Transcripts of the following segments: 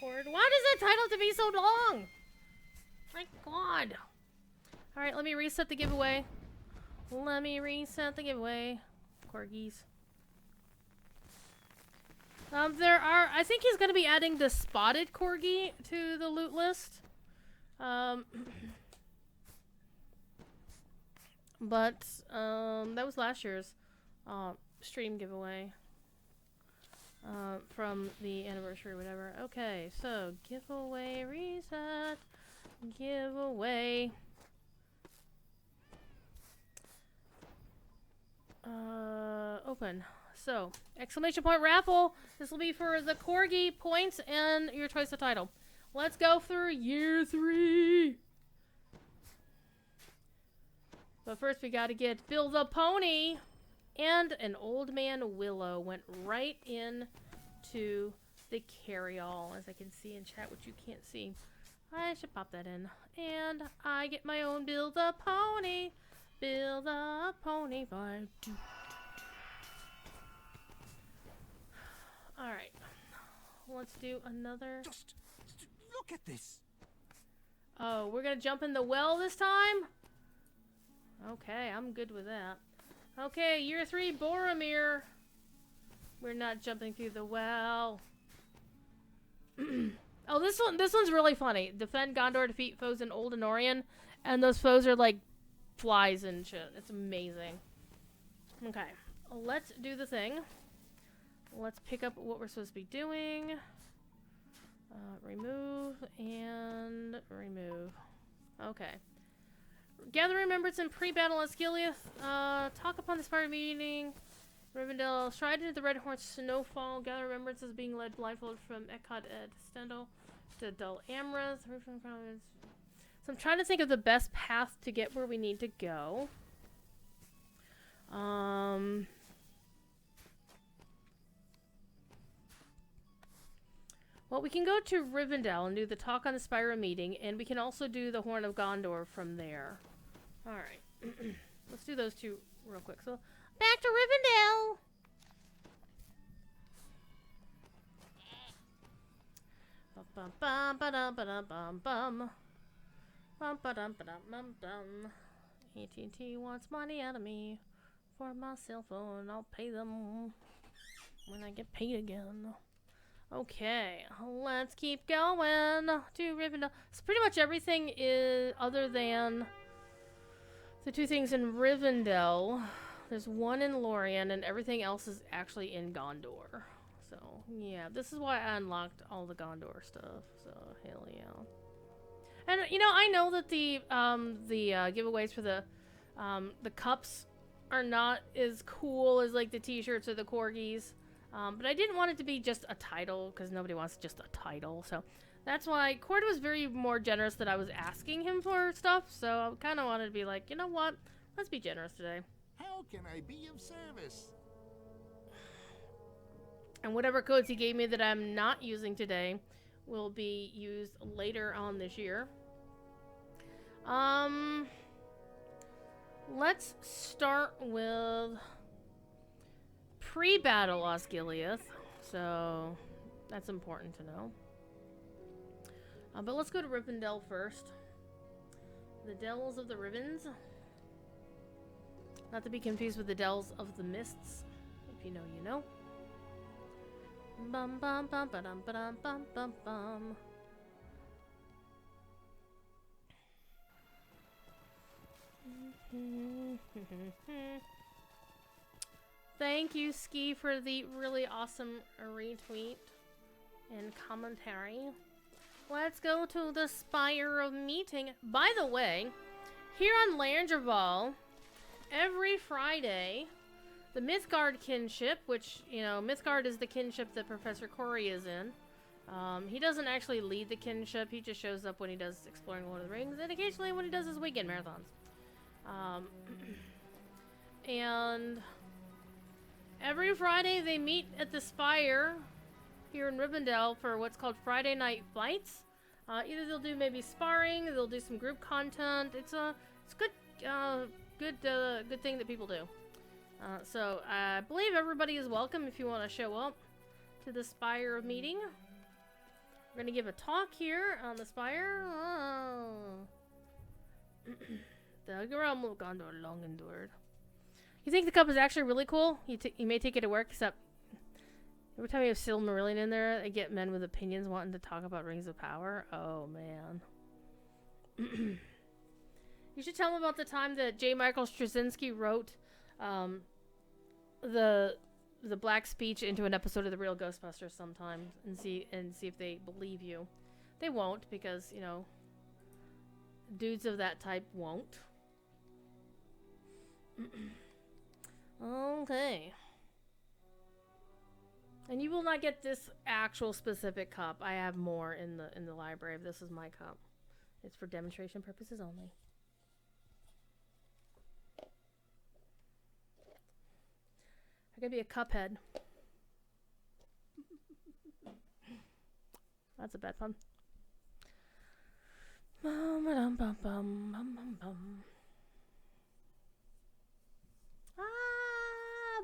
Cord. Why does that title have to be so long? My god. Alright, let me reset the giveaway. Corgis. I think he's gonna be adding the spotted corgi to the loot list. But that was last year's stream giveaway. From the anniversary or whatever. Okay, so giveaway reset. Giveaway. Open. So, exclamation point raffle. This will be for the corgi points and your choice of title. Let's go through year 3. But first we gotta get Bill the Pony. And an old man Willow went right in to the carry-all, as I can see in chat, which you can't see. I should pop that in. And I get my own Bill the Pony. Bill the Pony by Alright. Let's do another. Just look at this. Oh, we're gonna jump in the well this time? Okay, I'm good with that. Okay, year 3, Boromir. We're not jumping through the well. Oh, this one's really funny. Defend Gondor, defeat foes in Old Anorian, and those foes are like flies and shit. It's amazing. Okay, let's do the thing. Let's pick up what we're supposed to be doing. Remove and remove. Okay. Gather remembrance in pre-battle Osgiliath. Talk upon the Spire meeting. Rivendell. Stride into the Red Horn Snowfall. Gather remembrance as being led blindfold from Eckhod Ed Stendel to Dol Amroth. So I'm trying to think of the best path to get where we need to go. Well, we can go to Rivendell and do the Talk on the Spire meeting, and we can also do the Horn of Gondor from there. Alright. Let's do those two real quick. So, back to Rivendell! AT&T wants money out of me for my cell phone. I'll pay them when I get paid again. Okay, let's keep going to Rivendell. So pretty much everything is, other than the 2 things in Rivendell, there's 1 in Lorien, and everything else is actually in Gondor. So, yeah, this is why I unlocked all the Gondor stuff. So, hell yeah. And, you know, I know that the giveaways for the cups are not as cool as, like, the t-shirts or the corgis. But I didn't want it to be just a title, because nobody wants just a title. So that's why Cord was very more generous that I was asking him for stuff. So I kind of wanted to be like, you know what? Let's be generous today. How can I be of service? And whatever codes he gave me that I'm not using today will be used later on this year. Let's start with pre-battle Osgiliath, so that's important to know. But let's go to Rivendell first. The Dells of the Rivens. Not to be confused with the Dells of the Mists. If you know, you know. Bum bum bum ba-dum ba-dum bum bum bum. Thank you, Ski, for the really awesome retweet and commentary. Let's go to the Spire meeting. By the way, here on Langerval, every Friday, the Mythgard kinship, which, you know, Mythgard is the kinship that Professor Corey is in. He doesn't actually lead the kinship, he just shows up when he does Exploring Lord of the Rings, and occasionally when he does his weekend marathons. And every Friday they meet at the Spire here in Rivendell for what's called Friday Night Fights. Either they'll do maybe sparring, they'll do some group content. It's good thing that people do. So I believe everybody is welcome if you want to show up to the Spire meeting. We're gonna give a talk here on the spire. Oh. The realm of Gondor long endured. You think the cup is actually really cool? You may take it to work, except every time you have Silmarillion in there, I get men with opinions wanting to talk about Rings of Power. Oh, man. You should tell them about the time that J. Michael Straczynski wrote the black speech into an episode of The Real Ghostbusters sometime and see if they believe you. They won't, because, you know, dudes of that type won't. Okay. And you will not get this actual specific cup. I have more in the library. This is my cup. It's for demonstration purposes only. I could be a cup head. That's a bad pun.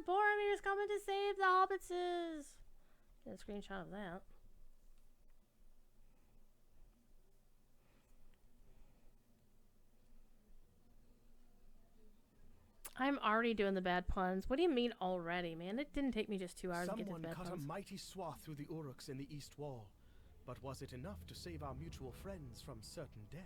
Boromir's coming to save the hobbitses. Get a screenshot of that. I'm already doing the bad puns. What do you mean already, man? It didn't take me just 2 hours to get to the bad puns. Someone cut a mighty swath through the Uruks in the east wall. But was it enough to save our mutual friends from certain death?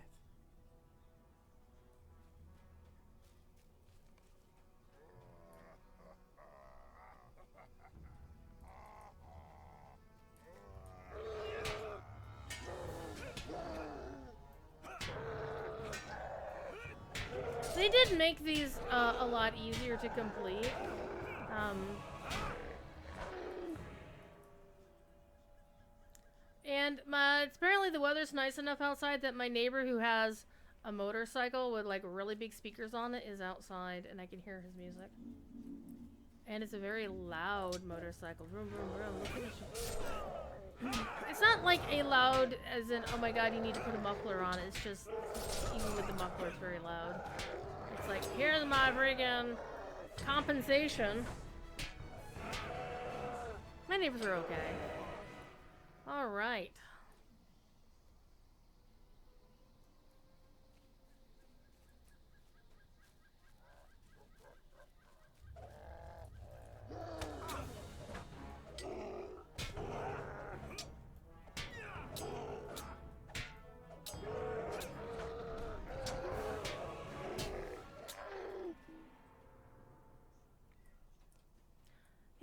They did make these a lot easier to complete. And apparently the weather's nice enough outside that my neighbor who has a motorcycle with like really big speakers on it is outside and I can hear his music. And it's a very loud motorcycle. Vroom, vroom, vroom. Look at this. It's not like a loud as in, oh my god, you need to put a muffler on. It's just, even with the muffler, it's very loud. It's like, here's my friggin' compensation. My neighbors are okay. Alright.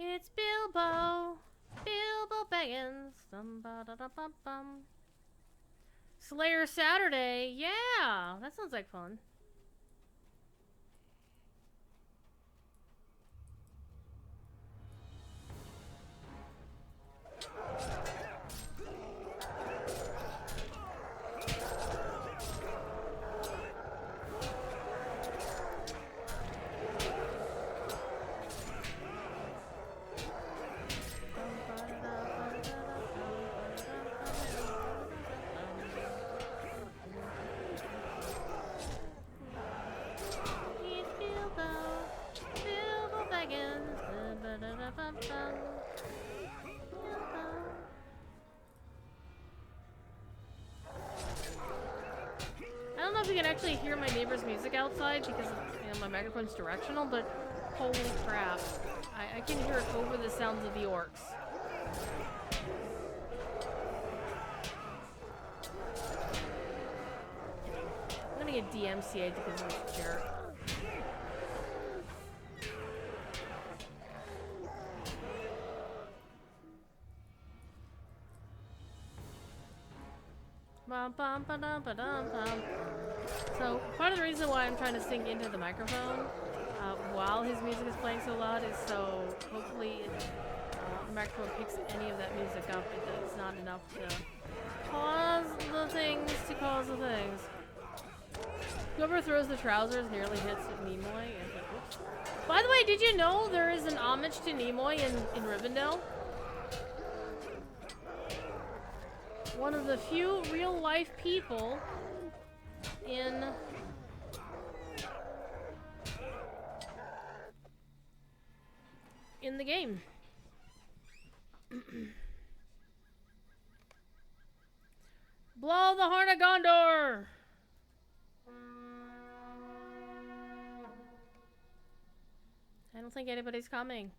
It's Bilbo Baggins. Slayer Saturday. Yeah, that sounds like fun. I don't know if you can actually hear my neighbor's music outside because my microphone's directional, but holy crap. I can hear it over the sounds of the orcs. I'm gonna get DMCA'd because of this jerk. So, part of the reason why I'm trying to sing into the microphone while his music is playing so loud is so hopefully the microphone picks any of that music up. It's not enough to cause the things to cause the things. Whoever throws the trousers nearly hits Nimoy. Oops. By the way, did you know there is an homage to Nimoy in Rivendell? One of the few real-life people in the game. Blow the horn of Gondor! I don't think anybody's coming.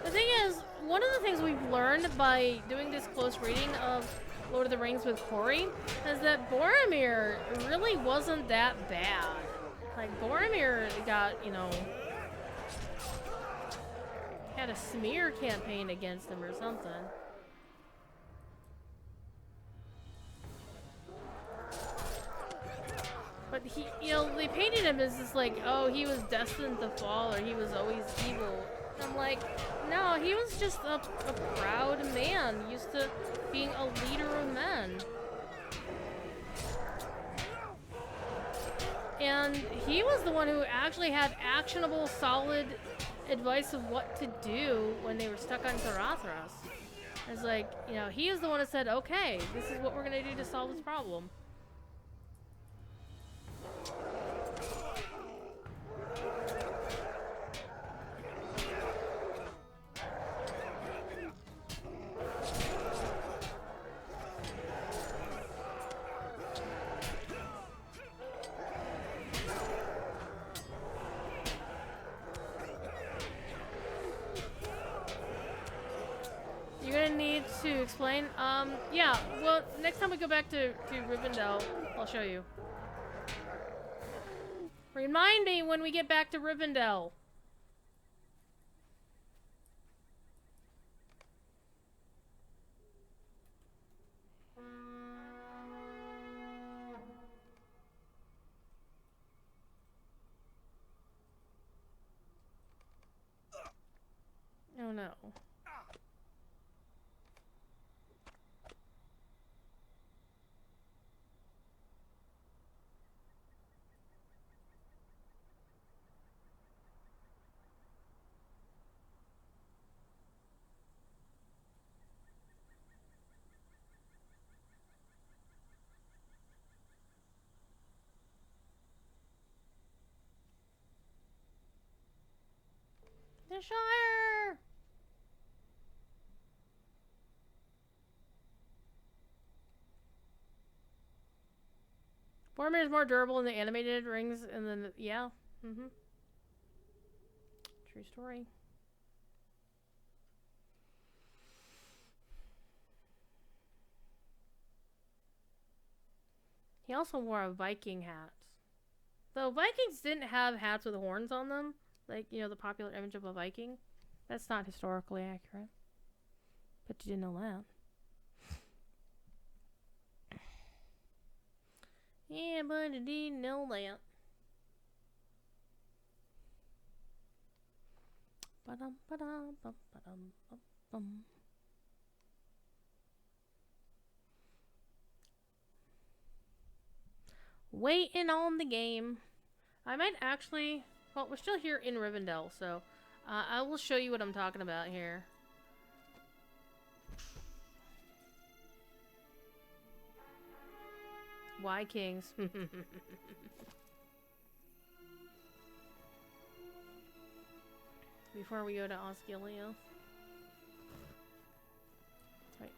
The thing is, one of the things we've learned by doing this close reading of Lord of the Rings with Corey is that Boromir really wasn't that bad. Like, Boromir got, you know, had a smear campaign against him or something. But he, you know, they painted him as this like, oh, he was destined to fall or he was always evil. I'm like, no, he was just a proud man, used to being a leader of men. And he was the one who actually had actionable, solid advice of what to do when they were stuck on Karathras. It's like, you know, he is the one that said, okay, this is what we're gonna do to solve this problem. To explain, yeah, well, next time we go back to Rivendell, I'll show you. Remind me when we get back to Rivendell. Oh no. The Shire! Boromir is more durable in the animated rings and then, yeah. Mm-hmm. True story. He also wore a Viking hat. Though Vikings didn't have hats with horns on them, like, you know, the popular image of a Viking. That's not historically accurate. But you didn't know that. Yeah, but I didn't know that. Ba-dum, ba-dum, bum, ba-dum, bum, bum. Waiting on the game. I might actually... Well, we're still here in Rivendell, so... I will show you what I'm talking about here. Why kings? Before we go to Osgiliath. Wait.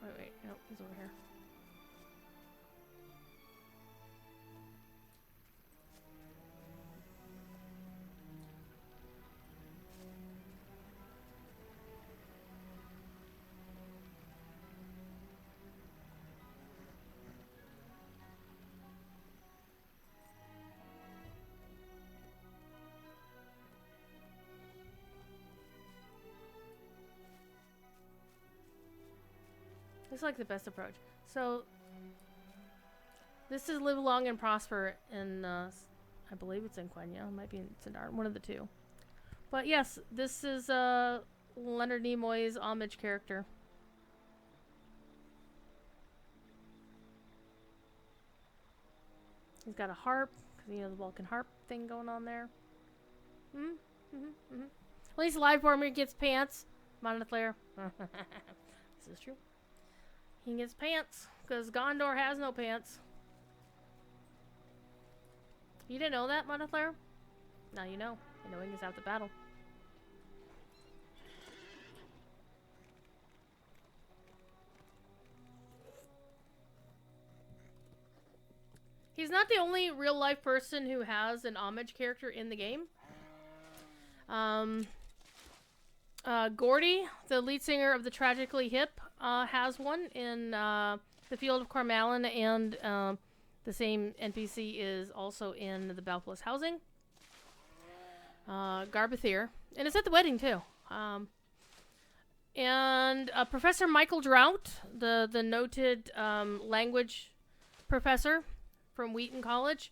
Nope, he's over here. This is like the best approach. So, this is Live Long and Prosper in, I believe it's in Quenya. It might be in Sindar, one of the two. But yes, this is Leonard Nimoy's homage character. He's got a harp, because you know the Vulcan harp thing going on there. At least Live Boromir gets pants. Monolith Lair. This is true. He gets pants, because Gondor has no pants. You didn't know that, Monoflare? Now you know. And knowing is half the battle. He's not the only real-life person who has an homage character in the game. Gordy, the lead singer of the Tragically Hip, has one in the Field of Cormallen, and the same NPC is also in the Balfless Housing. Garbathir. And it's at the wedding, too. And Professor Michael Drought, the noted language professor from Wheaton College.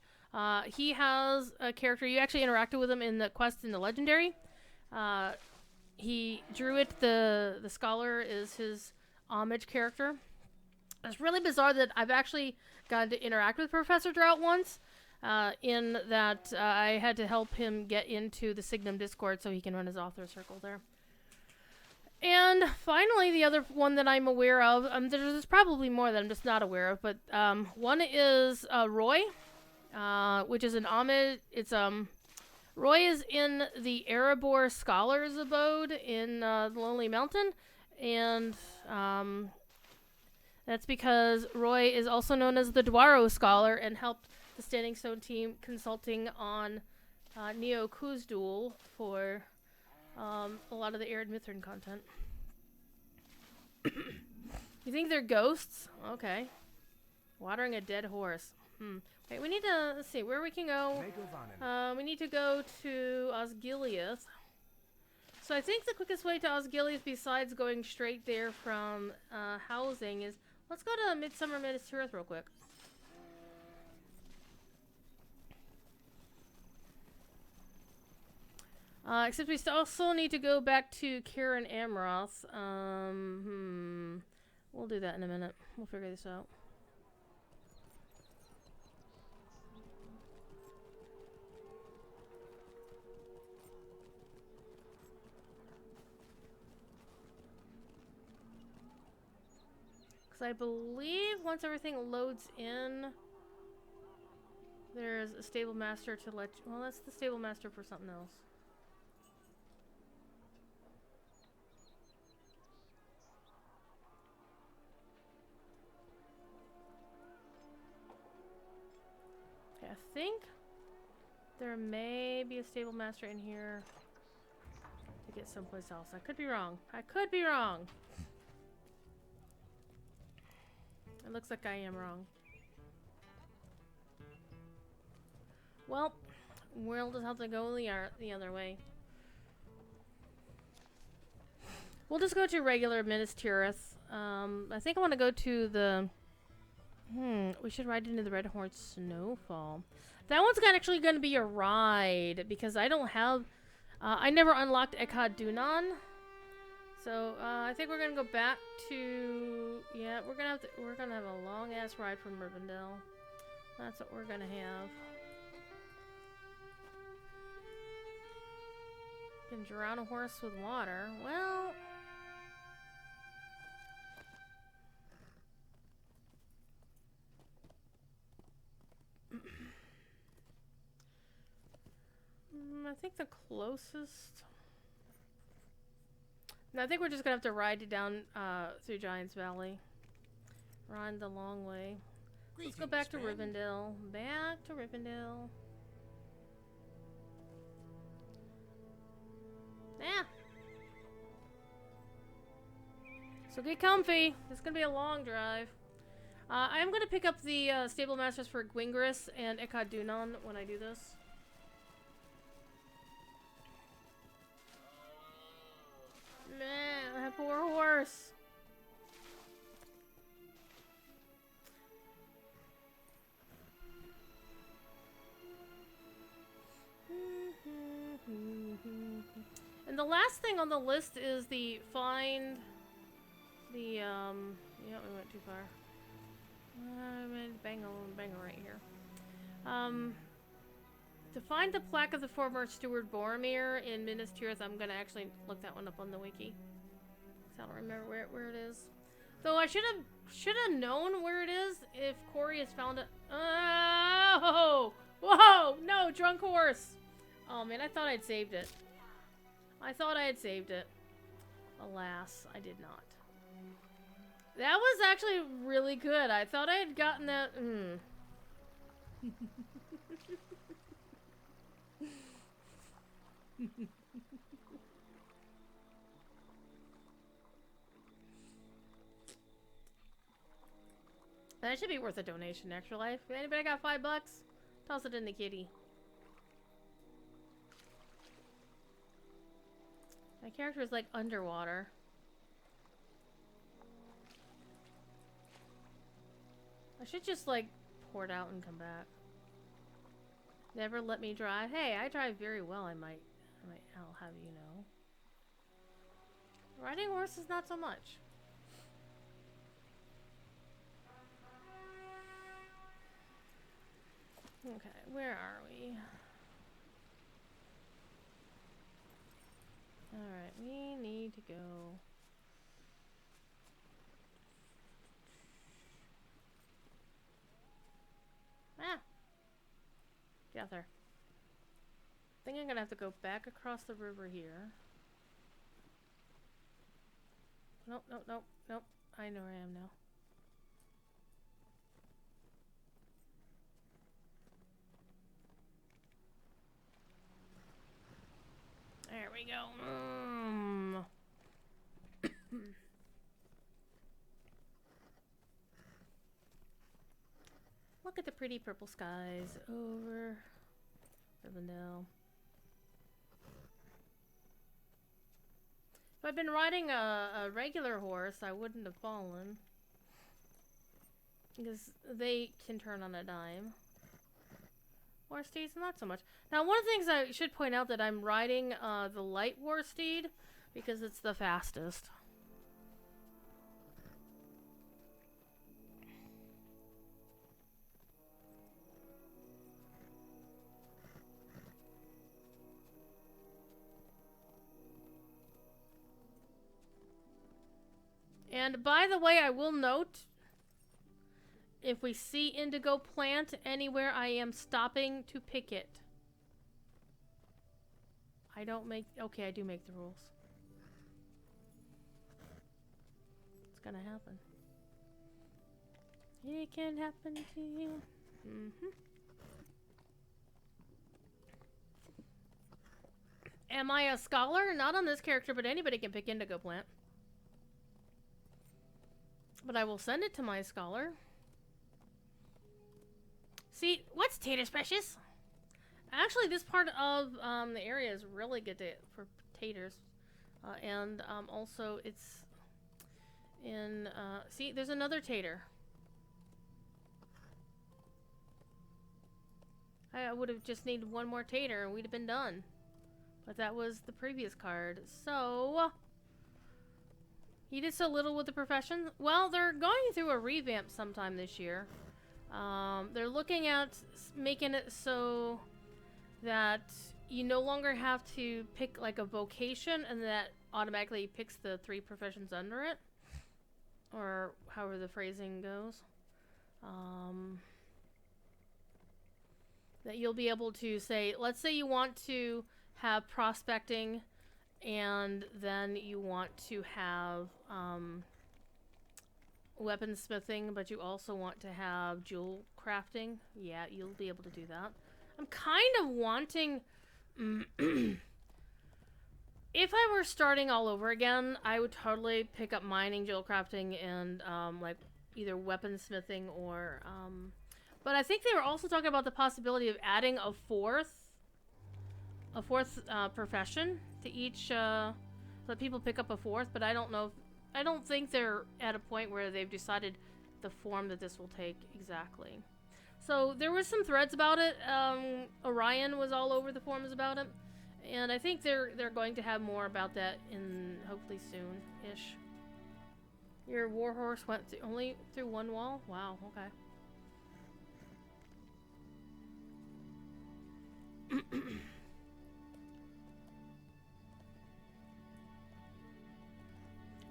He has a character. You actually interacted with him in the quest in the Legendary. He Druid, the scholar, is his homage character. It's really bizarre that I've actually gotten to interact with Professor Drought once, in that I had to help him get into the Signum Discord so he can run his author circle there. And finally, the other one that I'm aware of, there's probably more that I'm just not aware of, but one is Roy, which is an homage. It's Roy is in the Erebor Scholars Abode in the Lonely Mountain, and that's because Roy is also known as the Dwaro Scholar and helped the Standing Stone team consulting on Neo Kuzdul for a lot of the Arid Mithrin content. You think they're ghosts? Okay. Watering a dead horse. Wait, we need to, let's see, where we can go. We need to go to Osgiliath. So I think the quickest way to Osgiliath, besides going straight there from housing, is, let's go to Midsummer Minas Tirith real quick. Except we also need to go back to Karen Amroth. We'll do that in a minute. We'll figure this out. Because I believe once everything loads in, there's a stable master to let you... Well, that's the stable master for something else. I think there may be a stable master in here to get someplace else. I could be wrong. I could be wrong. It looks like I am wrong. Well, we'll just have to go the other way. We'll just go to regular Minas Tirith. I think I want to go to the... we should ride into the Red Horse Snowfall. That one's actually going to be a ride because I don't have... I never unlocked Eckhad Dunan. So, I think we're going to go back to... Yeah, we're going to have a long-ass ride from Rivendell. That's what we're going to have. Can drown a horse with water. Well... I think the closest... No, I think we're just gonna have to ride it down through Giant's Valley. Ride the long way. Let's go back to Rivendell. Back to Rivendell. Yeah. So get comfy. It's gonna be a long drive. I am gonna pick up the stable masters for Gwingris and Eckhad Dunan when I do this. Man, that poor horse. And the last thing on the list is the find the yeah, we went too far. I'm gonna bang right here. To find the plaque of the former steward Boromir in Minas Tirith, I'm gonna actually look that one up on the wiki. I don't remember where it is. Though I should have known where it is if Corey has found it. Oh, Whoa! No, drunk horse! Oh man, I thought I'd saved it. I thought I had saved it. Alas, I did not. That was actually really good. I thought I had gotten that. That should be worth a donation, Extra Life. Anybody got $5? Toss it in the kitty. My character is like underwater. I should just like pour it out and come back. Never let me drive. Hey, I drive very well. I'll have you know. Riding horses, not so much. Okay, where are we? Alright, we need to go. Ah! Get out there. I think I'm gonna have to go back across the river here. Nope, nope, nope, nope. I know where I am now. There we go. Look at the pretty purple skies over Rivendell. If I'd been riding a regular horse, I wouldn't have fallen. Because they can turn on a dime. War steeds, not so much. Now, one of the things I should point out that I'm riding the light war steed because it's the fastest. And by the way, I will note, if we see indigo plant anywhere, I am stopping to pick it. I don't make... Okay, I do make the rules. It's gonna happen. It can happen to you. Am I a scholar? Not on this character, but anybody can pick indigo plant. But I will send it to my scholar. See, what's taters, precious? Actually, this part of the area is really good for taters. And also, it's in... see, there's another tater. I would have just needed one more tater and we'd have been done. But that was the previous card. So... You did so little with the profession? Well, they're going through a revamp sometime this year. They're looking at making it so that you no longer have to pick like a vocation and that automatically picks the 3 professions under it. Or however the phrasing goes. That you'll be able to say, let's say you want to have prospecting and then you want to have weaponsmithing, but you also want to have jewel crafting. Yeah, you'll be able to do that. I'm kind of wanting... If I were starting all over again, I would totally pick up mining, jewel crafting, and like either weaponsmithing or... But I think they were also talking about the possibility of adding a fourth profession to each, so that people pick up a fourth, but I don't know if, I don't think they're at a point where they've decided the form that this will take exactly. So there was some threads about it. Orion was all over the forums about it, and I think they're going to have more about that in hopefully soon-ish. Your warhorse went only through one wall? Wow, okay.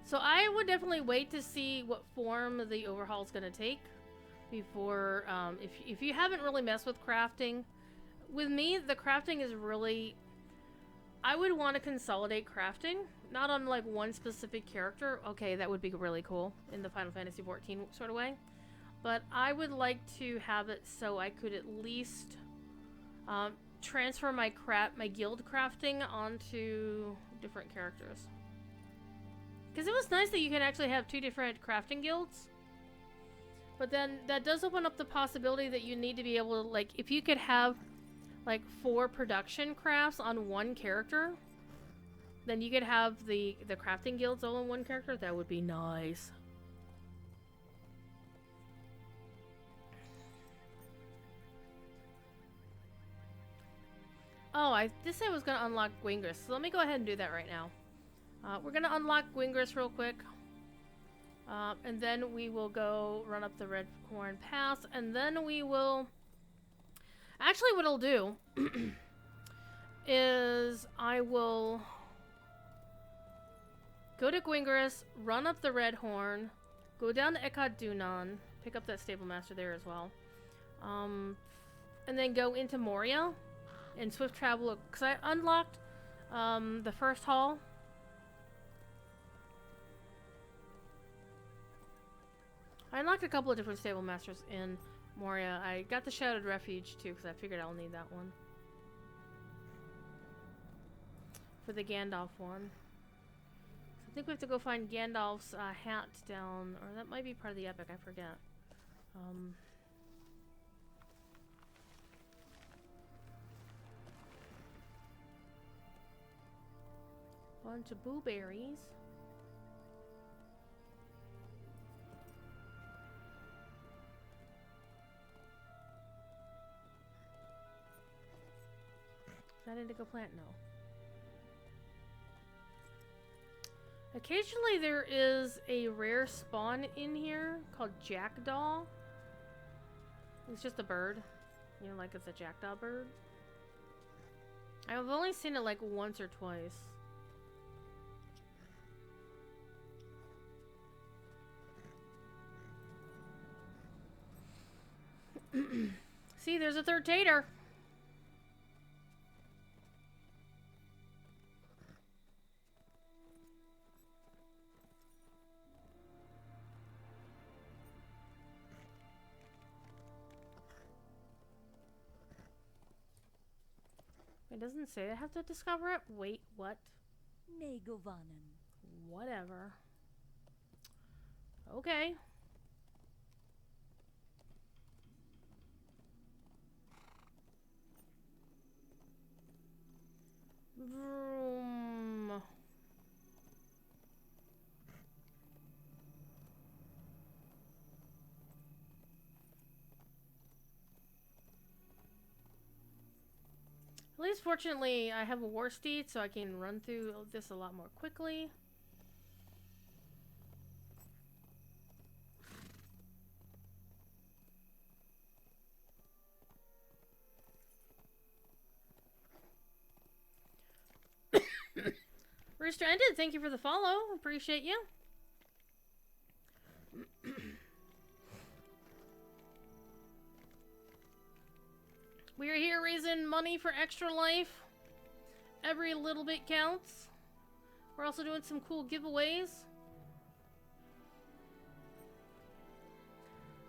So I would definitely wait to see what form the overhaul is going to take before, if you haven't really messed with crafting, with me, the crafting is really... I would want to consolidate crafting, not on like one specific character. Okay, that would be really cool in the Final Fantasy XIV sort of way. But I would like to have it so I could at least transfer my guild crafting onto different characters. Because it was nice that you can actually have 2 different crafting guilds. But then that does open up the possibility that you need to be able to, like, if you could have like 4 production crafts on one character, then you could have the crafting guilds all in one character. That would be nice. Oh, this said I was gonna unlock Gwingris, so let me go ahead and do that right now. We're gonna unlock Gwingris real quick. And then we will go run up the Red Horn Pass, and then we will... Actually, what I'll do is I will go to Gwingris, run up the Red Horn, go down to Ekad Dunan, pick up that Stable Master there as well, and then go into Moria and swift travel, because I unlocked the first hall. I unlocked a couple of different Stable Masters in Moria. I got the Shadowed Refuge too, because I figured I'll need that one for the Gandalf one. I think we have to go find Gandalf's hat down, or that might be part of the epic, I forget. Bunch of blueberries. Is that indigo plant? No. Occasionally there is a rare spawn in here called Jackdaw. It's just a bird. You know, like it's a jackdaw bird. I've only seen it like once or twice. See, there's a third tater. It doesn't say I have to discover it. Wait, what? Negovanen. Whatever. Okay. Vroom. At least fortunately I have a war steed, so I can run through this a lot more quickly. Rooster Ended, thank you for the follow. Appreciate you. We are here raising money for Extra Life. Every little bit counts. We're also doing some cool giveaways.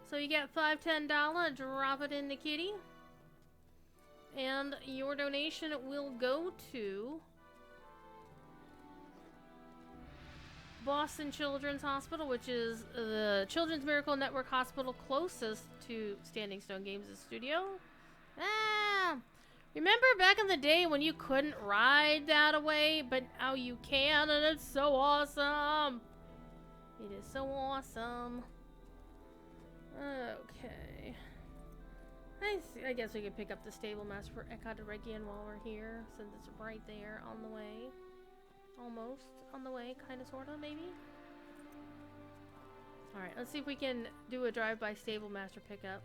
So you get $5, $10, drop it in the kitty. And your donation will go to Boston Children's Hospital, which is the Children's Miracle Network hospital closest to Standing Stone Games' studio. Ah! Remember back in the day when you couldn't ride that away, but now you can, and it's so awesome! It is so awesome. Okay. I guess we could pick up the Stable Master for Ekad Regian while we're here, since it's right there on the way. Almost on the way, kind of, sort of, maybe? Alright, let's see if we can do a drive-by Stable Master pickup.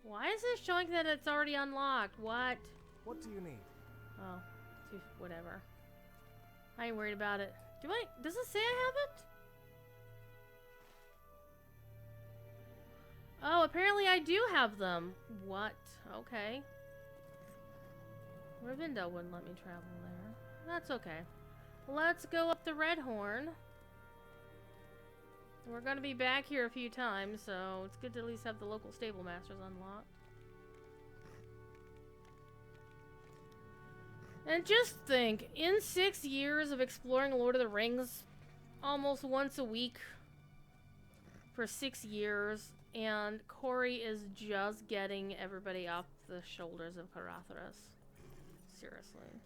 Why is this showing that it's already unlocked? What? What do you need? Oh, whatever. I ain't worried about it. Does it say I have it? Oh, apparently I do have them. What? Okay. Rivendell wouldn't let me travel there. That's okay. Let's go up the Red Horn. We're gonna be back here a few times, so it's good to at least have the local stable masters unlocked. And just think, in 6 years of exploring Lord of the Rings, almost once a week for 6 years, and Corey is just getting everybody off the shoulders of Carathras. Seriously.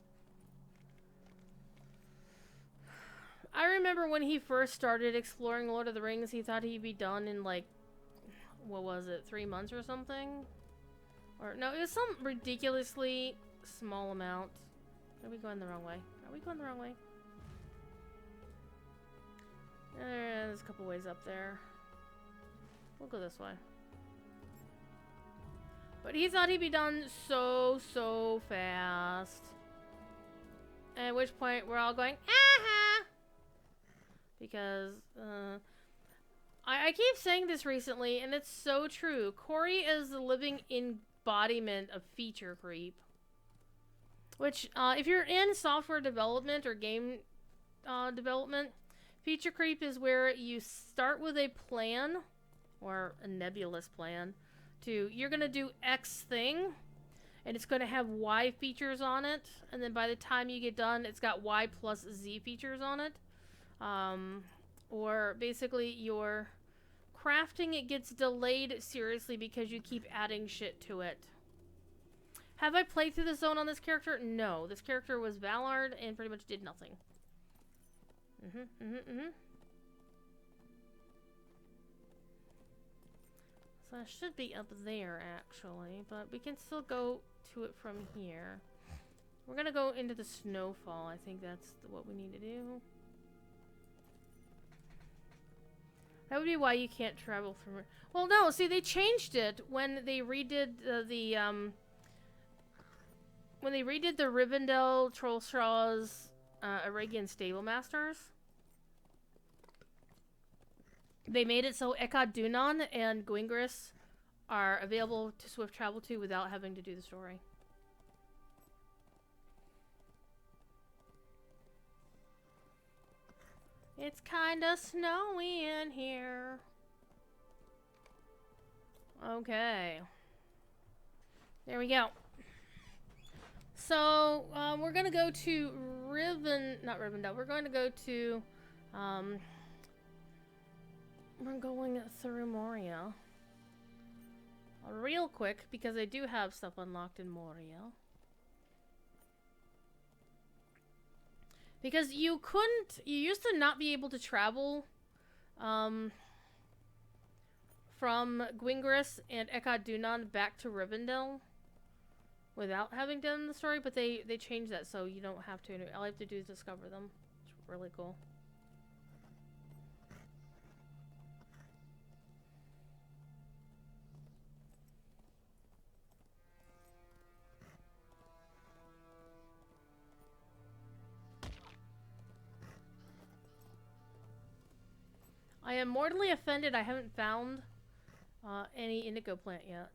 I remember when he first started exploring Lord of the Rings, he thought he'd be done in like, what was it, 3 months or something? Or no, it was some ridiculously small amount. Are we going the wrong way? Are we going the wrong way? There's a couple ways up there. We'll go this way. But he thought he'd be done so fast. At which point we're all going, aha! Because, I keep saying this recently, and it's so true. Corey is the living embodiment of feature creep. Which, if you're in software development or game development, feature creep is where you start with a plan, or a nebulous plan, to you're going to do X thing, and it's going to have Y features on it, and then by the time you get done, it's got Y plus Z features on it. Or basically your crafting, it gets delayed seriously because you keep adding shit to it. Have I played through the zone on this character? No. This character was Valard and pretty much did nothing. So I should be up there, actually, but we can still go to it from here. We're gonna go into the snowfall. I think that's what we need to do. That would be why you can't travel from... Well, no, see, they changed it when they redid when they redid the Rivendell, Trollshaw's, Aragian Stable Masters. They made it so Eckhad Dunan and Gwingris are available to swift travel to without having to do the story. It's kinda snowy in here. Okay. There we go. So, we're gonna go to not Rivendell, we're going to go to, we're going through Moria. Real quick, because I do have stuff unlocked in Moria. Because you used to not be able to travel, from Gwingris and Eckhad Dunan back to Rivendell without having done the story, but they changed that so you don't have to. All I have to do is discover them. It's really cool. I am mortally offended I haven't found any indigo plant yet.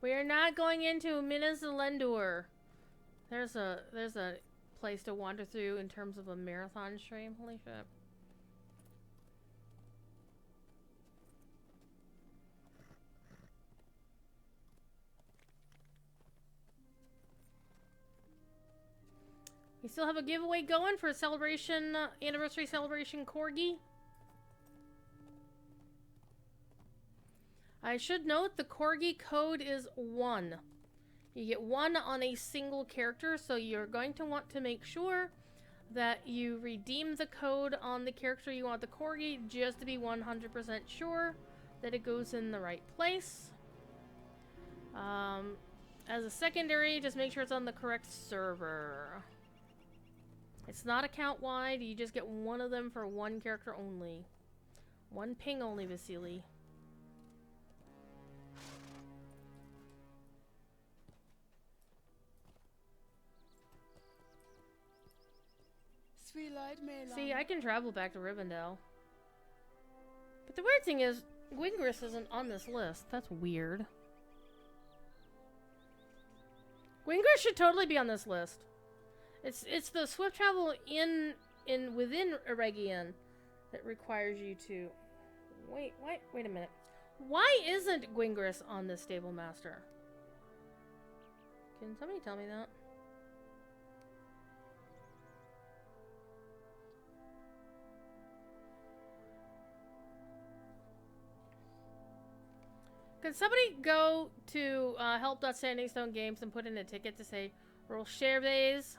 We are not going into Minas Elendur. There's a place to wander through in terms of a marathon stream. Holy shit. We still have a giveaway going for a celebration, anniversary celebration corgi. I should note the corgi code is 1. You get 1 on a single character, so you're going to want to make sure that you redeem the code on the character you want the corgi just to be 100% sure that it goes in the right place. As a secondary, just make sure it's on the correct server. It's not account-wide, you just get 1 of them for 1 character only. 1 ping only, Vasily. See, I can travel back to Rivendell. But the weird thing is, Gwingris isn't on this list. That's weird. Gwingris should totally be on this list. It's the swift travel within Eregion that requires you to wait a minute. Why isn't Gwingris on this stable master? Can somebody tell me that? Could somebody go to help.standing stone games and put in a ticket to say Roll Sharebays,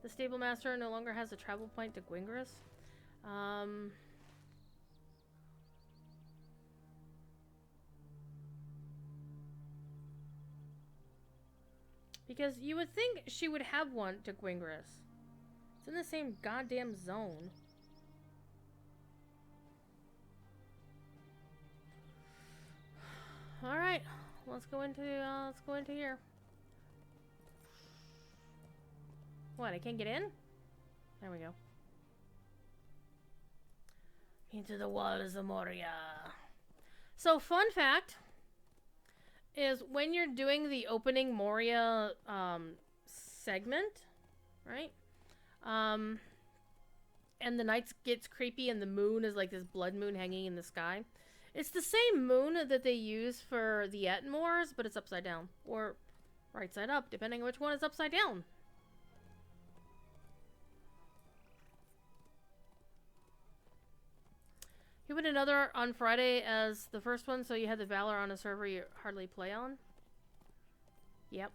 the stable master no longer has a travel point to Gwingris? Because you would think she would have one to Gwingris. It's in the same goddamn zone. All right, let's go into here. What? I can't get in? There we go. Into the walls of Moria. So, fun fact is when you're doing the opening Moria segment, right? And the night gets creepy and the moon is like this blood moon hanging in the sky. It's the same moon that they use for the Ettenmoors, but it's upside down. Or right side up, depending on which one is upside down. You put another on Friday as the first one, so you had the Valor on a server you hardly play on? Yep.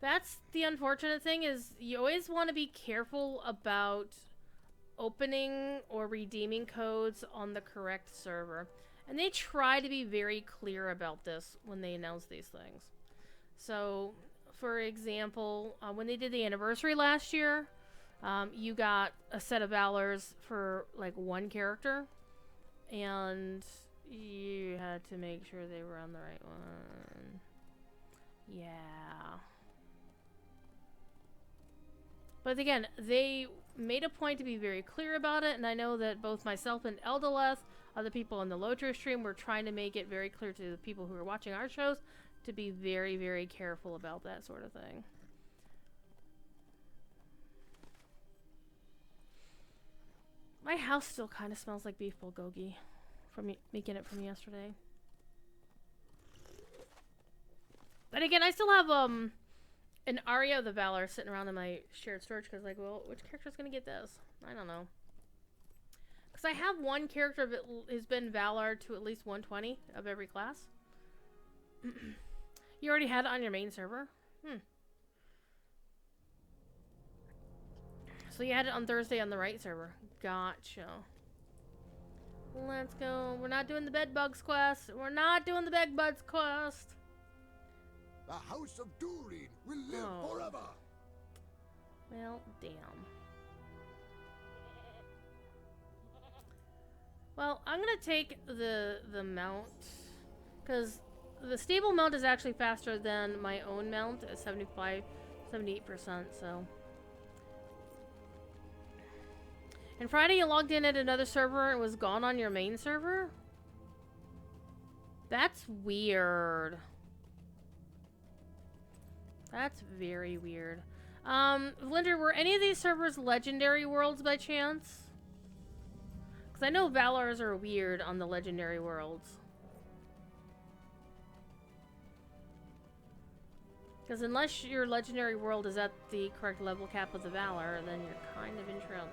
That's the unfortunate thing, is you always want to be careful about opening or redeeming codes on the correct server. And they try to be very clear about this when they announce these things. So, for example, when they did the anniversary last year, you got a set of Valors for like one character, and you had to make sure they were on the right one. Yeah. But again, they made a point to be very clear about it, and I know that both myself and Eldaleth, other people on the LotRO stream, were trying to make it very clear to the people who are watching our shows to be very, very careful about that sort of thing. My house still kind of smells like beef bulgogi from making it from yesterday. But again, I still have an Aria of the Valor sitting around in my shared storage because, like, well, which character's gonna get this? I don't know. Because I have one character that has been Valor to at least 120 of every class. You already had it on your main server? So you had it on Thursday on the right server. Gotcha. Let's go. We're not doing the bedbugs quest. We're not doing the bedbugs quest. The House of Durin will live forever. Well, damn. Well, I'm gonna take the mount, because the stable mount is actually faster than my own mount at 78%, so. And Friday you logged in at another server and was gone on your main server? That's weird. That's very weird. Linder, were any of these servers legendary worlds by chance? Because I know Valors are weird on the legendary worlds. Because unless your legendary world is at the correct level cap of the Valor, then you're kind of in trouble.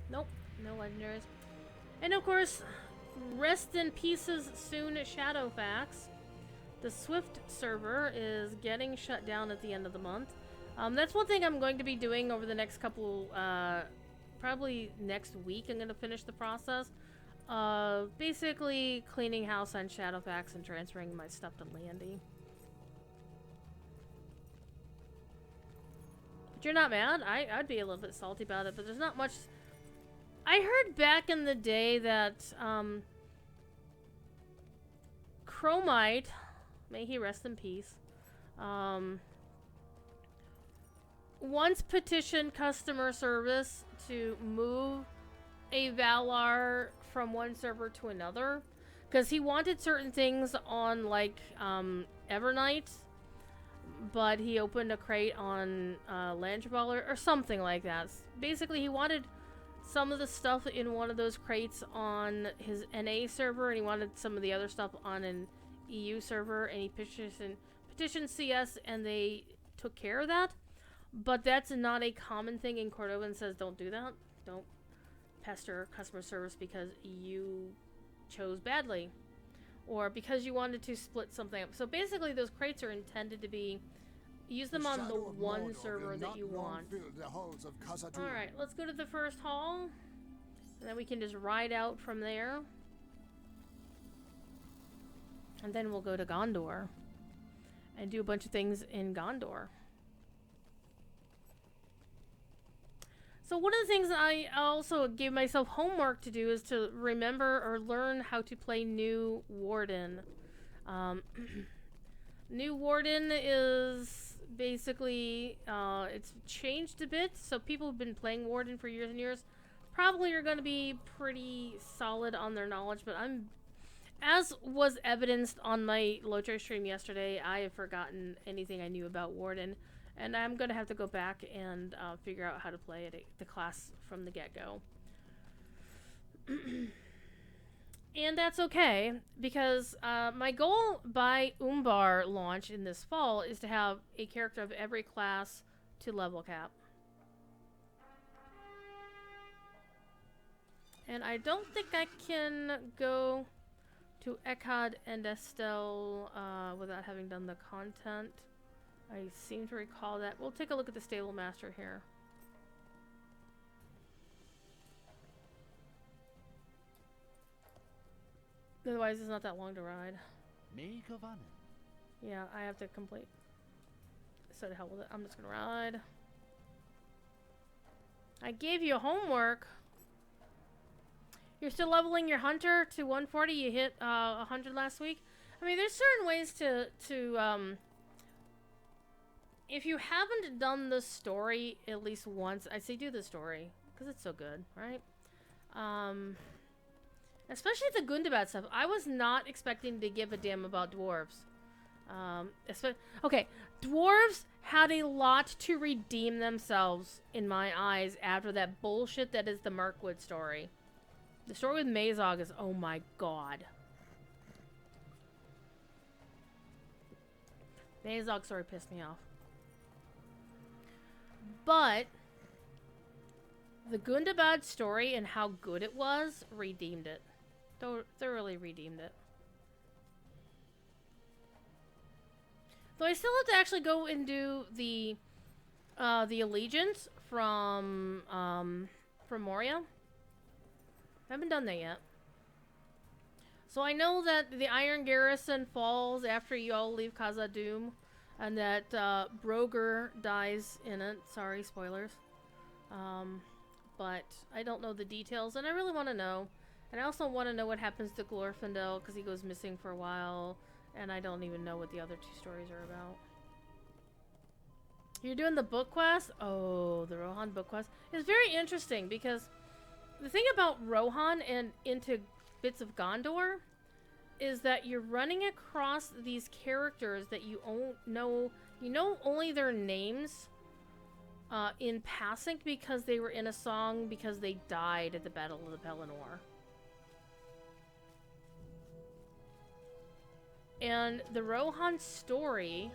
Nope, no legendaries. And of course, rest in pieces soon at Shadowfax. The Swift server is getting shut down at the end of the month. That's one thing I'm going to be doing over the next couple, probably next week. I'm going to finish the process. Basically cleaning house on Shadowfax and transferring my stuff to Landy. But you're not mad? I'd be a little bit salty about it, but there's not much. I heard back in the day that Chromite, may he rest in peace, once petitioned customer service to move a Valar from one server to another because he wanted certain things on like Evernight, but he opened a crate on Landrabal or something like that. Basically, he wanted some of the stuff in one of those crates on his NA server, and he wanted some of the other stuff on an EU server, and he petitioned CS, and they took care of that. But that's not a common thing in Cordova, and says don't do that. Don't pester customer service because you chose badly. Or because you wanted to split something up. So basically those crates are intended to be... Use them on the one server that you want. Alright, let's go to the first hall. And then we can just ride out from there. And then we'll go to Gondor. And do a bunch of things in Gondor. So one of the things I also gave myself homework to do is to remember or learn how to play New Warden. New Warden is basically, it's changed a bit, so people who've been playing Warden for years and years probably are going to be pretty solid on their knowledge, but as was evidenced on my LotRO stream yesterday, I have forgotten anything I knew about Warden. And I'm going to have to go back and figure out how to play it, the class from the get-go. And that's okay, because my goal by Umbar launch in this fall is to have a character of every class to level cap. And I don't think I can go to Eckhad and Estelle without having done the content. I seem to recall that. We'll take a look at the Stable Master here. Otherwise, it's not that long to ride. Yeah, I have to complete. So to hell with it. I'm just gonna ride. I gave you homework. You're still leveling your hunter to 140. You hit 100 last week. I mean, there's certain ways to if you haven't done the story at least once, I say do the story because it's so good, right? Especially the Gundabad stuff. I was not expecting to give a damn about dwarves. Okay, dwarves had a lot to redeem themselves in my eyes after that bullshit that is the Mirkwood story. The story with Mazog is, oh my god. Mazog story pissed me off. But the Gundabad story and how good it was redeemed it. Thoroughly redeemed it. Though I still have to actually go and do the allegiance from Moria. I haven't done that yet. So I know that the Iron Garrison falls after you all leave Khazad-dûm. And that Broger dies in it. Sorry, spoilers. But I don't know the details, and I really want to know. And I also want to know what happens to Glorfindel, because he goes missing for a while, and I don't even know what the other two stories are about. You're doing the book quest? Oh, the Rohan book quest. It's very interesting, because the thing about Rohan and into bits of Gondor is that you're running across these characters that you know only their names in passing because they were in a song because they died at the Battle of the Pelennor. And the Rohan story...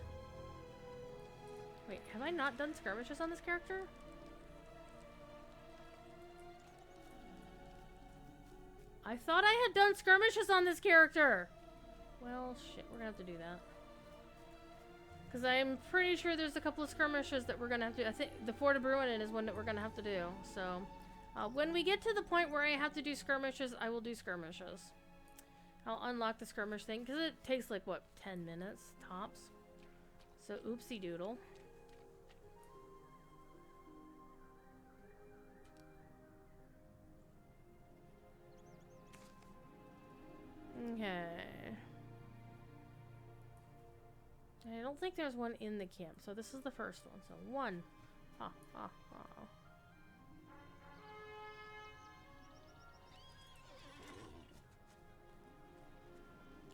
Wait, have I not done skirmishes on this character? I thought I had done skirmishes on this character! Well, shit, we're gonna have to do that. Because I'm pretty sure there's a couple of skirmishes that we're gonna have to... I think the Fort of Bruinen is one that we're gonna have to do. So, when we get to the point where I have to do skirmishes, I will do skirmishes. I'll unlock the skirmish thing, because it takes like, what, 10 minutes, tops? So, oopsie doodle. Okay. I don't think there's one in the camp, so this is the first one. So 1, Ha, ha, ha.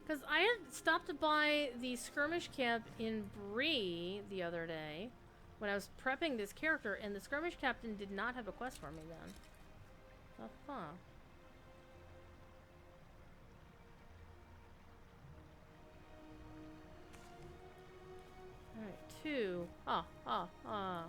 Because I had stopped by the skirmish camp in Bree the other day when I was prepping this character, and the skirmish captain did not have a quest for me then. The fuck? Alright, 2. Ah, ah, ah.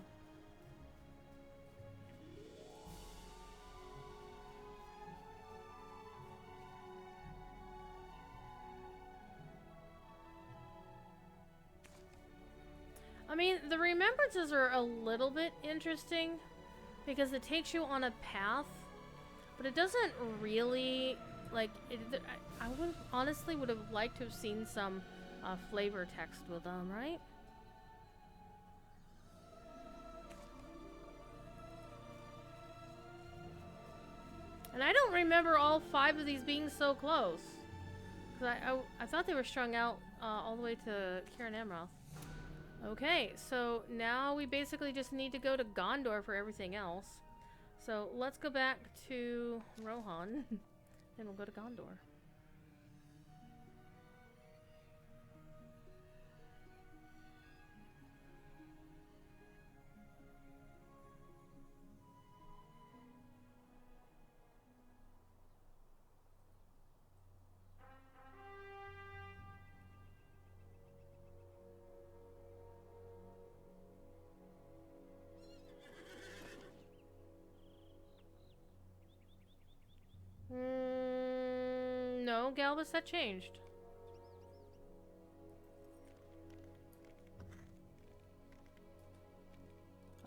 I mean, the remembrances are a little bit interesting because it takes you on a path, but it doesn't really, like, I would honestly would have liked to have seen some flavor text with them, right? And I don't remember all 5 of these being so close. Because I thought they were strung out all the way to Kirin Amroth. Okay, so now we basically just need to go to Gondor for everything else. So let's go back to Rohan, and we'll go to Gondor. No, Galvus, that changed.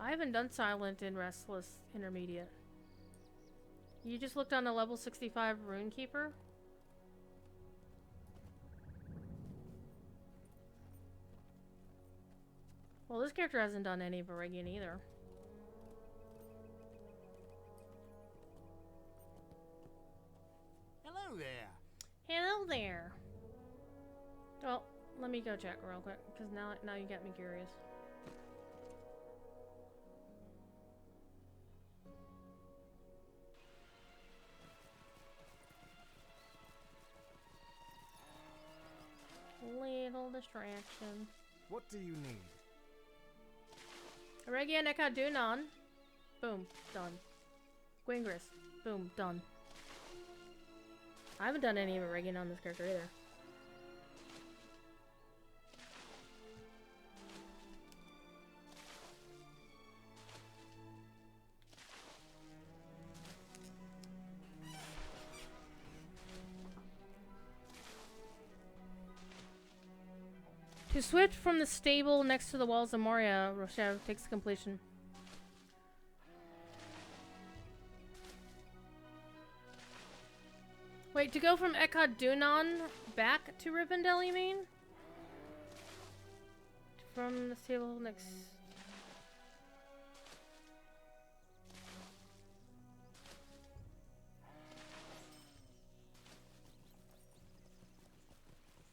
I haven't done Silent in Restless Intermediate. You just looked on a level 65 Runekeeper? Well, this character hasn't done any Varegian either. Hello there. Hello there. Well, let me go check real quick, because now you got me curious. Little distraction. What do you need? Aregia Neka Dunan. Boom. Done. Gwingris. Boom. Done. I haven't done any of Aregian on this character either. To switch from the stable next to the walls of Moria, Rochev takes completion. Wait, to go from Ekad Dunan back to Rivendell, you mean? From the stable next...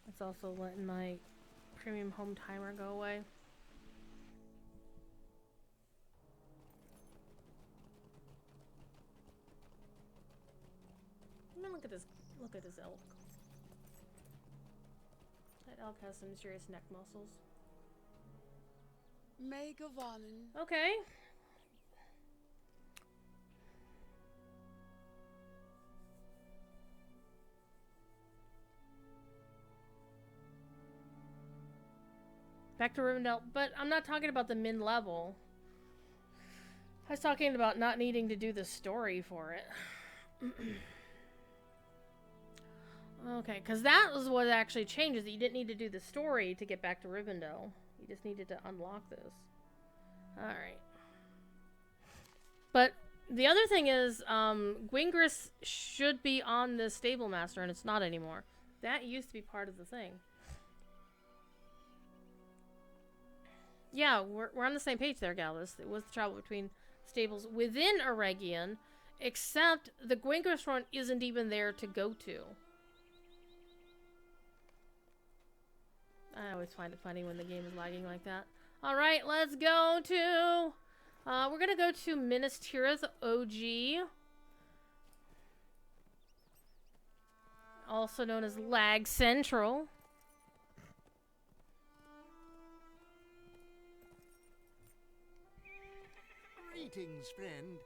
It's also letting my premium home timer go away. I mean, look at this elk. That elk has some serious neck muscles. Megawannen. Okay. Back to Rivendell, but I'm not talking about the min level. I was talking about not needing to do the story for it. Okay, because that was what actually changes. You didn't need to do the story to get back to Rivendell. You just needed to unlock this. Alright. But the other thing is, Gwingris should be on the Stable Master, and it's not anymore. That used to be part of the thing. Yeah, we're on the same page there, Galvus. It was the travel between stables within Aregian, except the Gwingris run isn't even there to go to. I always find it funny when the game is lagging like that. Alright, let's go to We're gonna go to Minas Tirith OG, also known as Lag Central. Greetings, friend.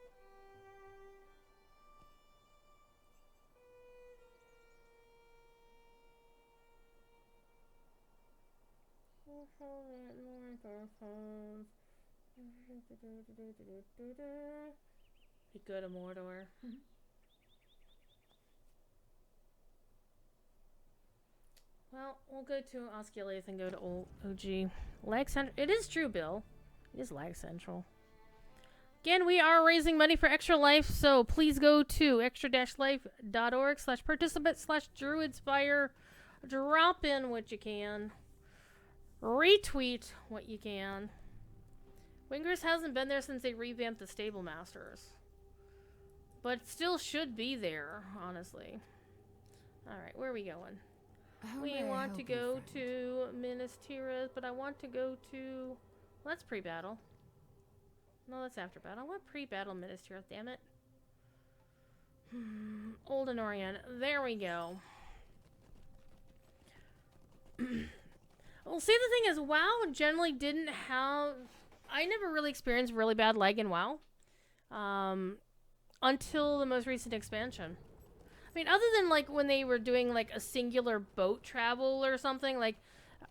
Be good, Mordor. Well, we'll go to Osculate and go to OG. Lag Central. It is true, Bill. It is Lag Central. Again, we are raising money for Extra Life, so please go to extra-life.org/participant/druidspire. Drop in what you can. Retweet what you can. Wingers hasn't been there since they revamped the Stable Masters. But it still should be there, honestly. Alright, where are we going? We want to go to Minas Tirith, but I want to go to... Well, that's pre-battle. No, that's after battle. I want pre-battle Minas Tirith, damn it. Old Anorian. There we go. Well, see, the thing is, WoW generally didn't have... I never really experienced really bad lag in WoW. Until the most recent expansion. I mean, other than, like, when they were doing, like, a singular boat travel or something, like...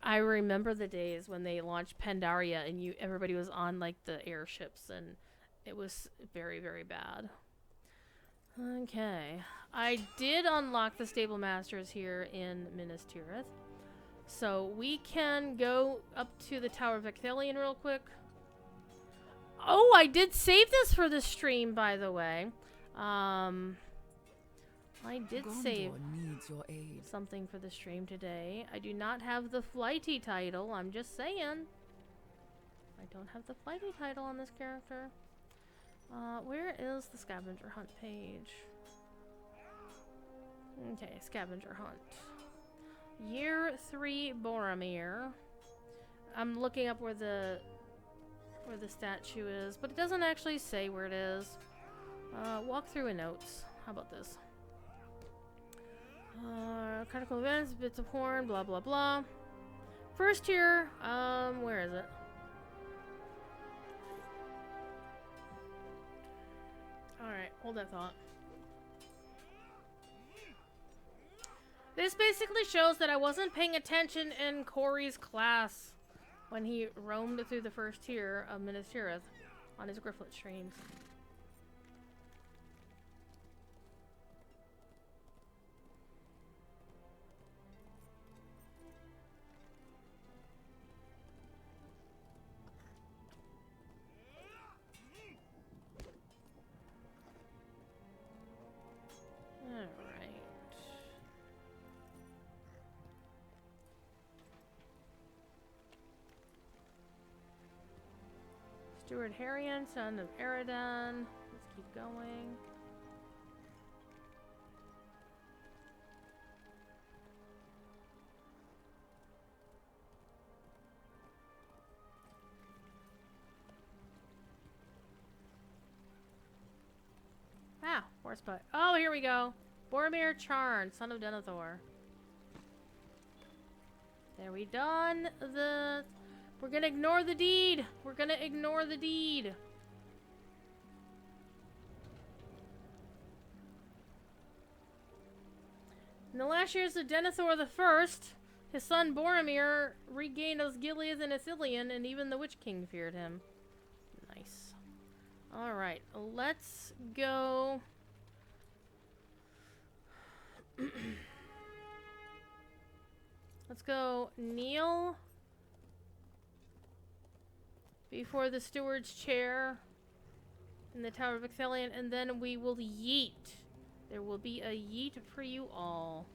I remember the days when they launched Pandaria and everybody was on, like, the airships, and it was very, very bad. Okay. I did unlock the Stable Masters here in Minas Tirith. So we can go up to the Tower of Ecthelion real quick. Oh, I did save this for the stream, by the way. I did save needs your aid. something for the stream today. I do not have the flighty title. I'm just saying. I don't have the flighty title on this character. Where is the scavenger hunt page? Okay, scavenger hunt. Year 3 Boromir. I'm looking up where the statue is, but it doesn't actually say where it is. Walk through in notes. How about this? Critical events, bits of horn, blah blah blah. First tier, where is it? Alright, hold that thought. This basically shows that I wasn't paying attention in Corey's class when he roamed through the first tier of Minas Tirith on his Grifflet streams. Steward Harion, son of Eridan. Let's keep going. Ah, horse butt. Oh, here we go. Boromir Charn, son of Denethor. There we done the... We're gonna ignore the deed. We're gonna ignore the deed. In the last years of Denethor the First, his son Boromir regained Osgiliath and Ithilien, and even the Witch King feared him. Nice. Alright, let's go... Let's go kneel before the steward's chair in the Tower of Ecthelion, and then we will yeet. There will be a yeet for you all.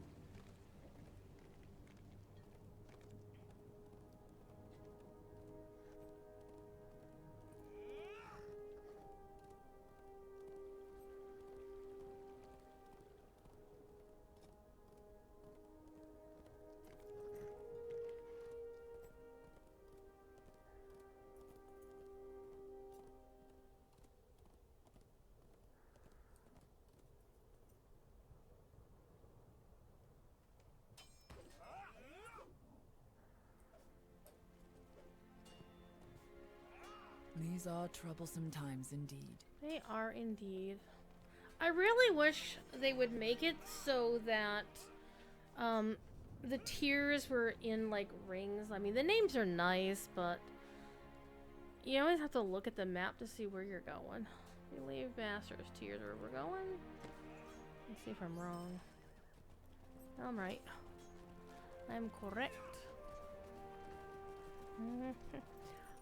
These are troublesome times indeed. They are indeed. I really wish they would make it so that the tiers were in like rings. I mean, the names are nice, but you always have to look at the map to see where you're going. I believe Masters tiers where we're going. Let's see if I'm wrong. I'm right. I'm correct.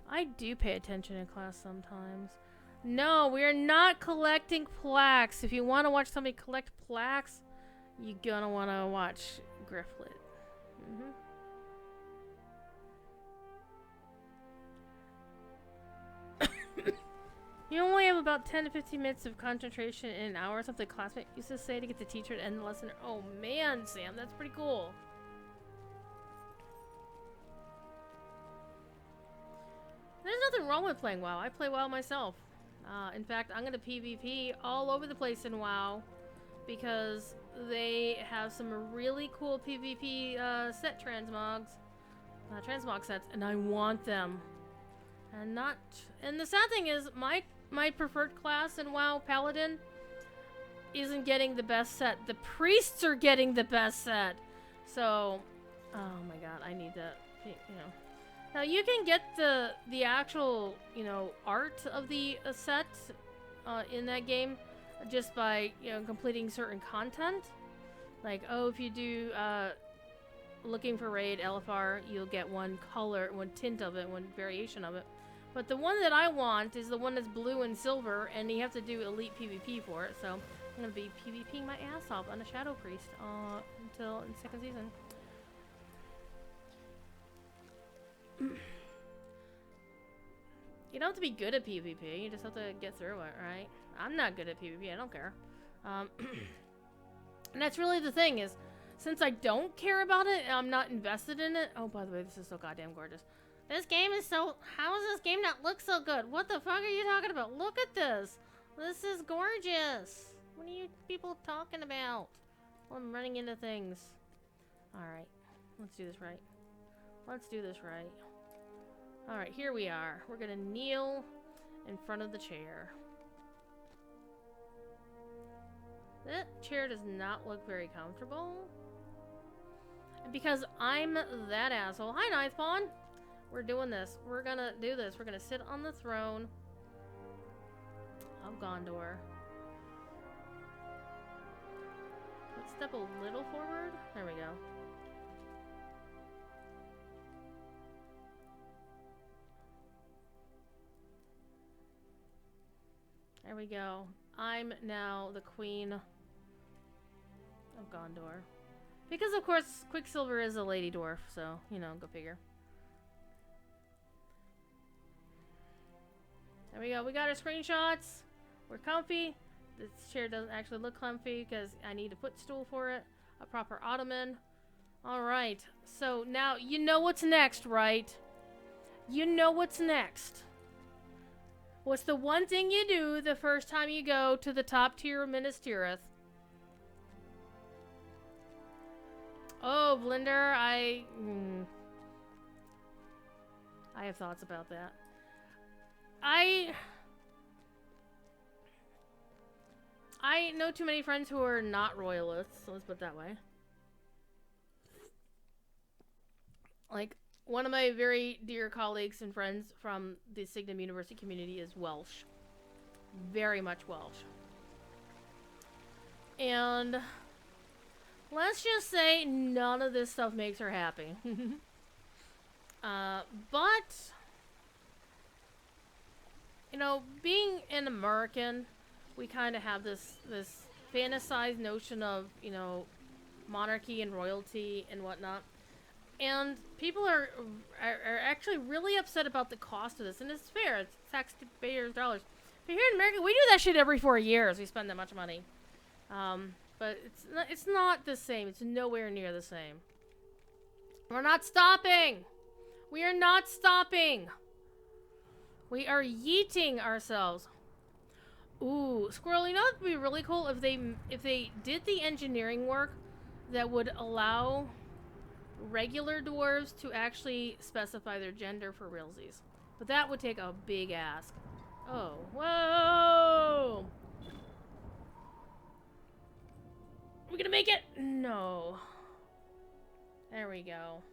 I do pay attention in class sometimes. No, we are not collecting plaques. If you want to watch somebody collect plaques, you're gonna want to watch Grifflet. You only have about 10 to 15 minutes of concentration in an hour, something classmate used to say to get the teacher to end the lesson. Oh man, Sam, that's pretty cool. There's nothing wrong with playing WoW. I play WoW myself. In fact, I'm gonna PvP all over the place in WoW because they have some really cool PvP set transmog sets, and I want them. And the sad thing is, my preferred class in WoW, Paladin, isn't getting the best set. The priests are getting the best set. So, oh my god, I need to, you know. Now you can get the actual, you know, art of the set in that game just by, you know, completing certain content. Like, oh, if you do looking for raid LFR, you'll get one color, one tint of it, one variation of it. But the one that I want is the one that's blue and silver, and you have to do elite PvP for it. So I'm gonna be PvPing my ass off on a Shadow Priest until in the 2nd season. You don't have to be good at PvP, you just have to get through it, right? I'm not good at PvP, I don't care. And that's really the thing is, since I don't care about it, I'm not invested in it. Oh, by the way, this is so goddamn gorgeous. This game is so... How does this game not look so good? What the fuck are you talking about? Look at this! This is gorgeous! What are you people talking about? Well, I'm running into things. Alright, let's do this right. Let's do this right. Alright, here we are. We're gonna kneel in front of the chair. That chair does not look very comfortable. And because I'm that asshole. Hi, Ninth Pawn! We're doing this. We're gonna do this. We're gonna sit on the throne of Gondor. Let's step a little forward. There we go. There we go. I'm now the queen of Gondor. Because, of course, Quicksilver is a lady dwarf, so, you know, go figure. There we go. We got our screenshots. We're comfy. This chair doesn't actually look comfy because I need a footstool for it. A proper ottoman. Alright. So, now, you know what's next, right? You know what's next. What's the one thing you do the first time you go to the top tier of Minas Tirith? Oh, Blinder, I have thoughts about that. I know too many friends who are not royalists, so let's put it that way. Like, one of my very dear colleagues and friends from the Signum University community is Welsh. Very much Welsh. And let's just say none of this stuff makes her happy. But, you know, being an American, we kind of have this fantasized notion of, you know, monarchy and royalty and whatnot. And people are actually really upset about the cost of this, and it's fair. It's taxpayers' dollars. But here in America, we do that shit every 4 years. We spend that much money, but it's not the same. It's nowhere near the same. We're not stopping. We are not stopping. We are yeeting ourselves. Ooh, Squirrel. You know what would be really cool if they did the engineering work that would allow regular dwarves to actually specify their gender for realsies. But that would take a big ask. Oh, whoa! Are we gonna make it? No. There we go.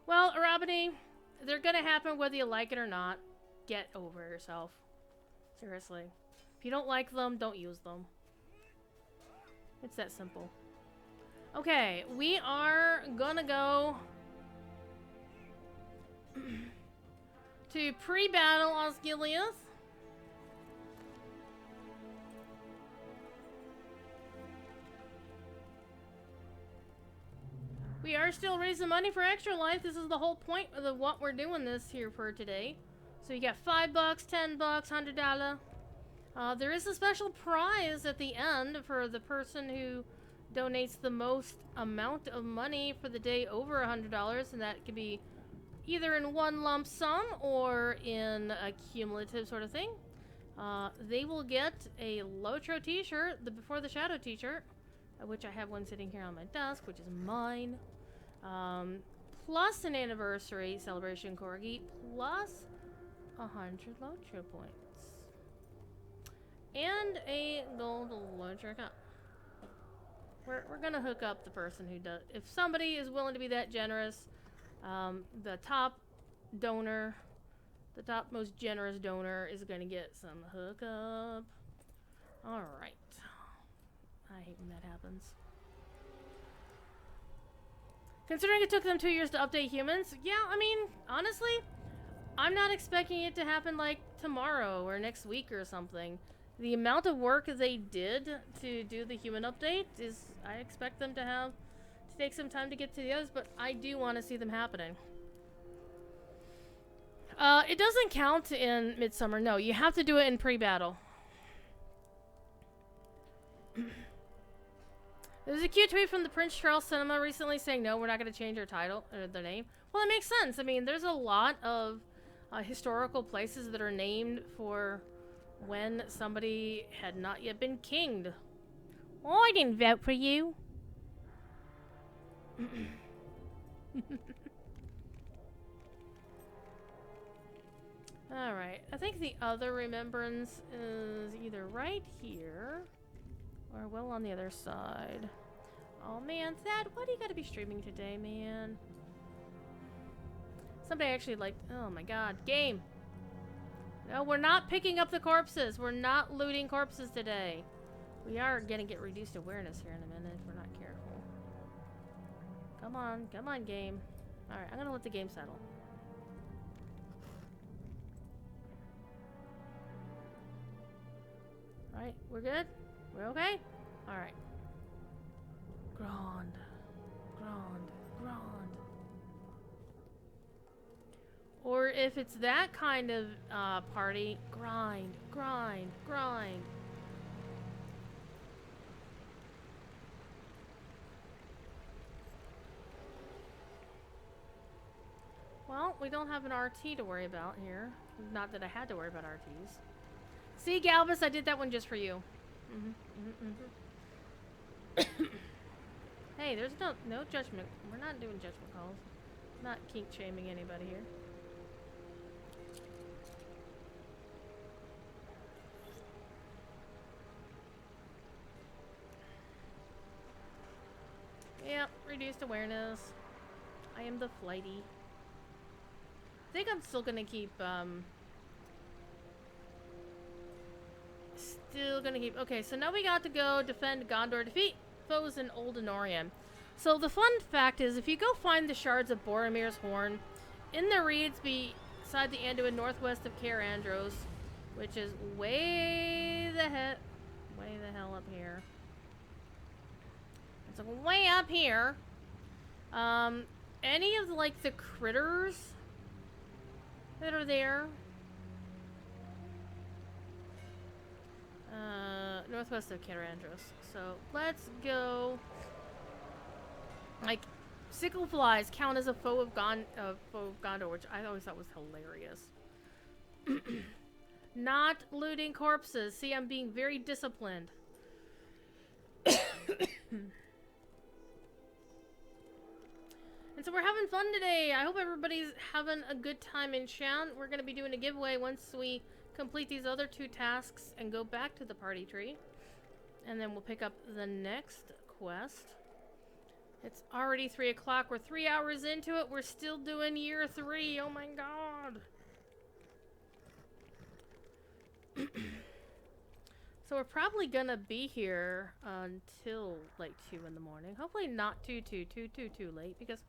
Well, Arabini, they're gonna happen whether you like it or not. Get over yourself. Seriously. If you don't like them, don't use them. It's that simple. Okay, we are gonna go to pre-battle Osgiliath. We are still raising money for Extra Life. This is the whole point of what we're doing this here for today. So you got $5, $10, $100. There is a special prize at the end for the person who donates the most amount of money for the day over $100, and that could be either in one lump sum or in a cumulative sort of thing. They will get a LotRO t-shirt, the Before the Shadow t-shirt, which I have one sitting here on my desk, which is mine. Plus an anniversary celebration corgi, plus 100 LotRO points. And a gold LotRO cup. We're gonna hook up the person who does. If somebody is willing to be that generous, the top donor, the top most generous donor is gonna get some hookup. Alright. I hate when that happens. Considering it took them 2 years to update humans, yeah, I mean, honestly, I'm not expecting it to happen like tomorrow or next week or something. The amount of work they did to do the human update is, I expect them to take some time to get to the others, but I do want to see them happening. It doesn't count in Midsummer. No, you have to do it in pre-battle. There's a cute tweet from the Prince Charles Cinema recently saying, no, we're not going to change our title, or their name. Well, it makes sense. I mean, there's a lot of historical places that are named for when somebody had not yet been kinged. Oh, I didn't vote for you. Alright, I think the other remembrance is either right here or well on the other side. Oh man, Thad, why do you gotta be streaming today, man? Somebody actually oh my god, game! No, we're not picking up the corpses. We're not looting corpses today. We are gonna get reduced awareness here in a minute if we're not careful. Come on, game. Alright, I'm gonna let the game settle. Alright, we're good? We're okay? Alright. Grand. Or if it's that kind of party, grind. Well, we don't have an RT to worry about here. Not that I had to worry about RTs. See, Galvus, I did that one just for you. Hey, there's no judgment. We're not doing judgment calls. Not kink shaming anybody here. Yep, reduced awareness. I am the flighty. I think I'm still gonna keep, okay, so now we got to go defend Gondor, defeat foes in Old Anorion. So the fun fact is, if you go find the shards of Boromir's horn in the reeds beside the Anduin northwest of Caer Andros, which is way the hell up here. It's like way up here. Any of the critters that are there, northwest of Caer Andros. So let's go. Sickle flies count as a foe of Gondor, which I always thought was hilarious. Not looting corpses. See, I'm being very disciplined. And so we're having fun today. I hope everybody's having a good time in chat. We're going to be doing a giveaway once we complete these other 2 tasks and go back to the party tree. And then we'll pick up the next quest. It's already 3 o'clock. We're 3 hours into it. We're still doing year 3. Oh my god. So we're probably gonna be here until like 2 in the morning. Hopefully not too late, because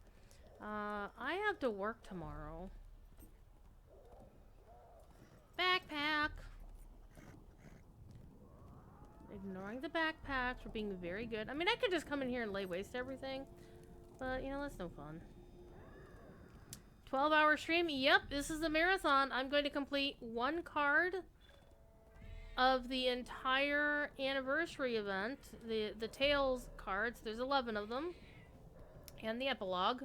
I have to work tomorrow. Backpack. Ignoring the backpacks. We're being very good. I mean, I could just come in here and lay waste to everything, but you know, that's no fun. 12-hour stream. Yep, this is the marathon. I'm going to complete 1 card of the entire anniversary event. The Tales cards. There's 11 of them. And the epilogue.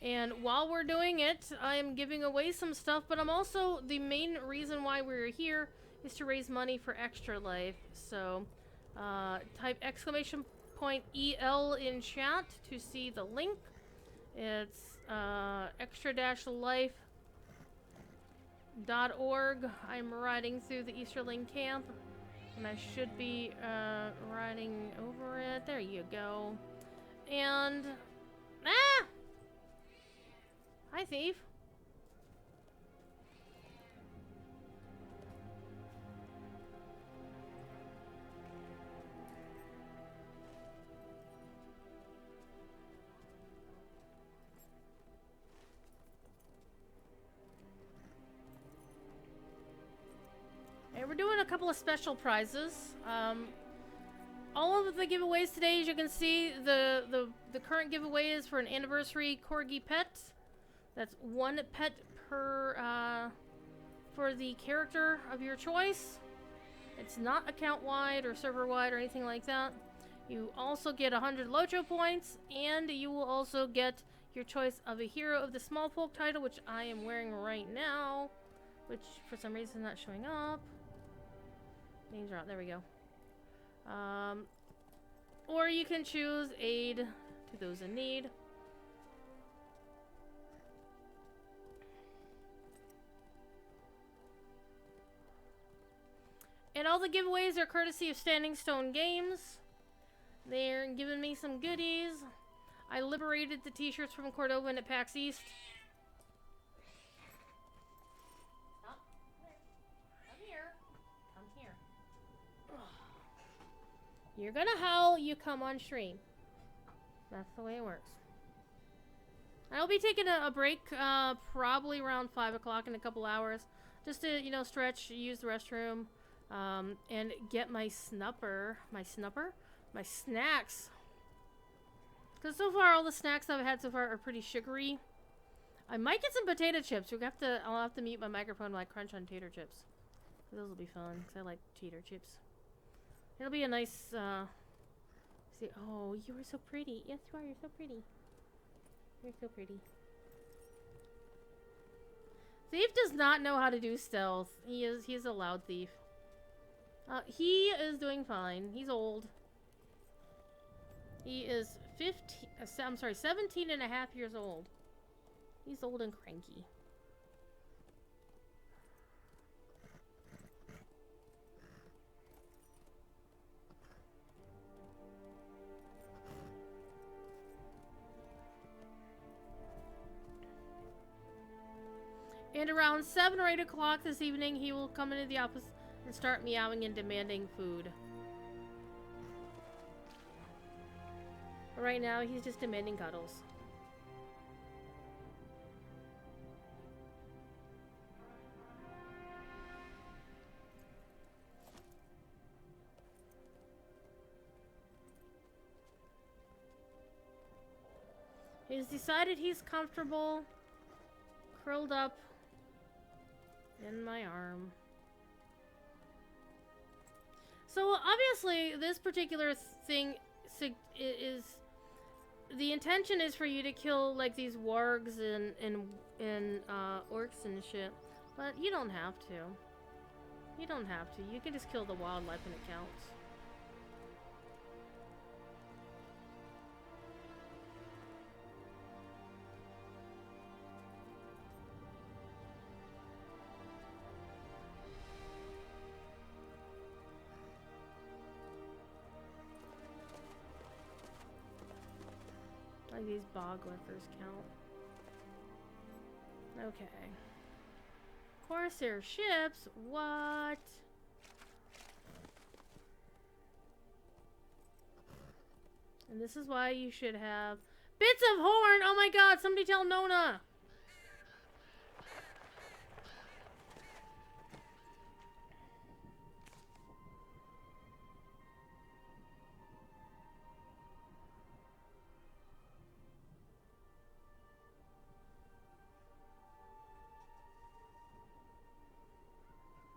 And while we're doing it, I am giving away some stuff, but I'm also, the main reason why we're here is to raise money for Extra Life. So, type !EL in chat to see the link. It's extra-life.org. I'm riding through the Easterling camp, and I should be riding over it. There you go. And hi, thief. And we're doing a couple of special prizes. All of the giveaways today, as you can see, the current giveaway is for an anniversary corgi pet. That's 1 pet per for the character of your choice. It's not account-wide or server-wide or anything like that. You also get 100 LotRO points, and you will also get your choice of a hero of the small folk title, which I am wearing right now, which for some reason is not showing up. Names are out. There we go. Or you can choose aid to those in need. And all the giveaways are courtesy of Standing Stone Games. They're giving me some goodies. I liberated the t-shirts from Cordovan at PAX East. Come here. Come here. You're gonna howl, you come on stream. That's the way it works. I'll be taking a break, probably around 5 o'clock in a couple hours. Just to, you know, stretch, use the restroom, and get my snacks. Because so far, all the snacks I've had so far are pretty sugary. I might get some potato chips. I'll have to mute my microphone while I crunch on tater chips. Those will be fun, because I like tater chips. It'll be a nice, see, oh, you are so pretty. Yes, you are. You're so pretty. You're so pretty. Thief does not know how to do stealth. He's a loud thief. He is doing fine. He's old. He is 17 and a half years old. He's old and cranky. And around 7 or 8 o'clock this evening, he will come into the office and start meowing and demanding food. But right now, he's just demanding cuddles. He's decided he's comfortable, curled up in my arm. So obviously, this particular thing is the intention is for you to kill like these wargs and orcs and shit, but you don't have to. You don't have to. You can just kill the wildlife when it counts. Like these bogwithers count. Okay. Corsair ships? What? And this is why you should have bits of horn! Oh my god, somebody tell Nona!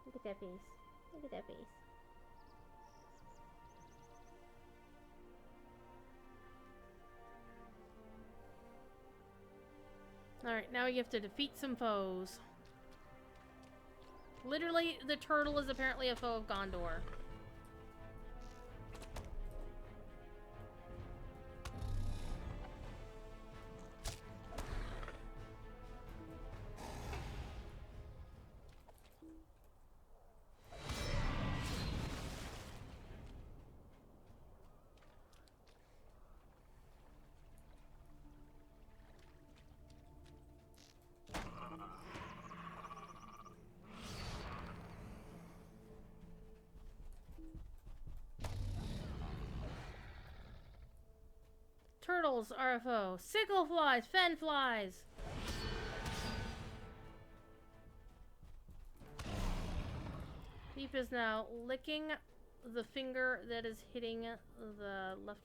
Look at that face. Look at that face. Alright, now you have to defeat some foes. Literally, the turtle is apparently a foe of Gondor. Turtles are a foe. Sickle flies, fen flies. Thief is now licking the finger that is hitting the left,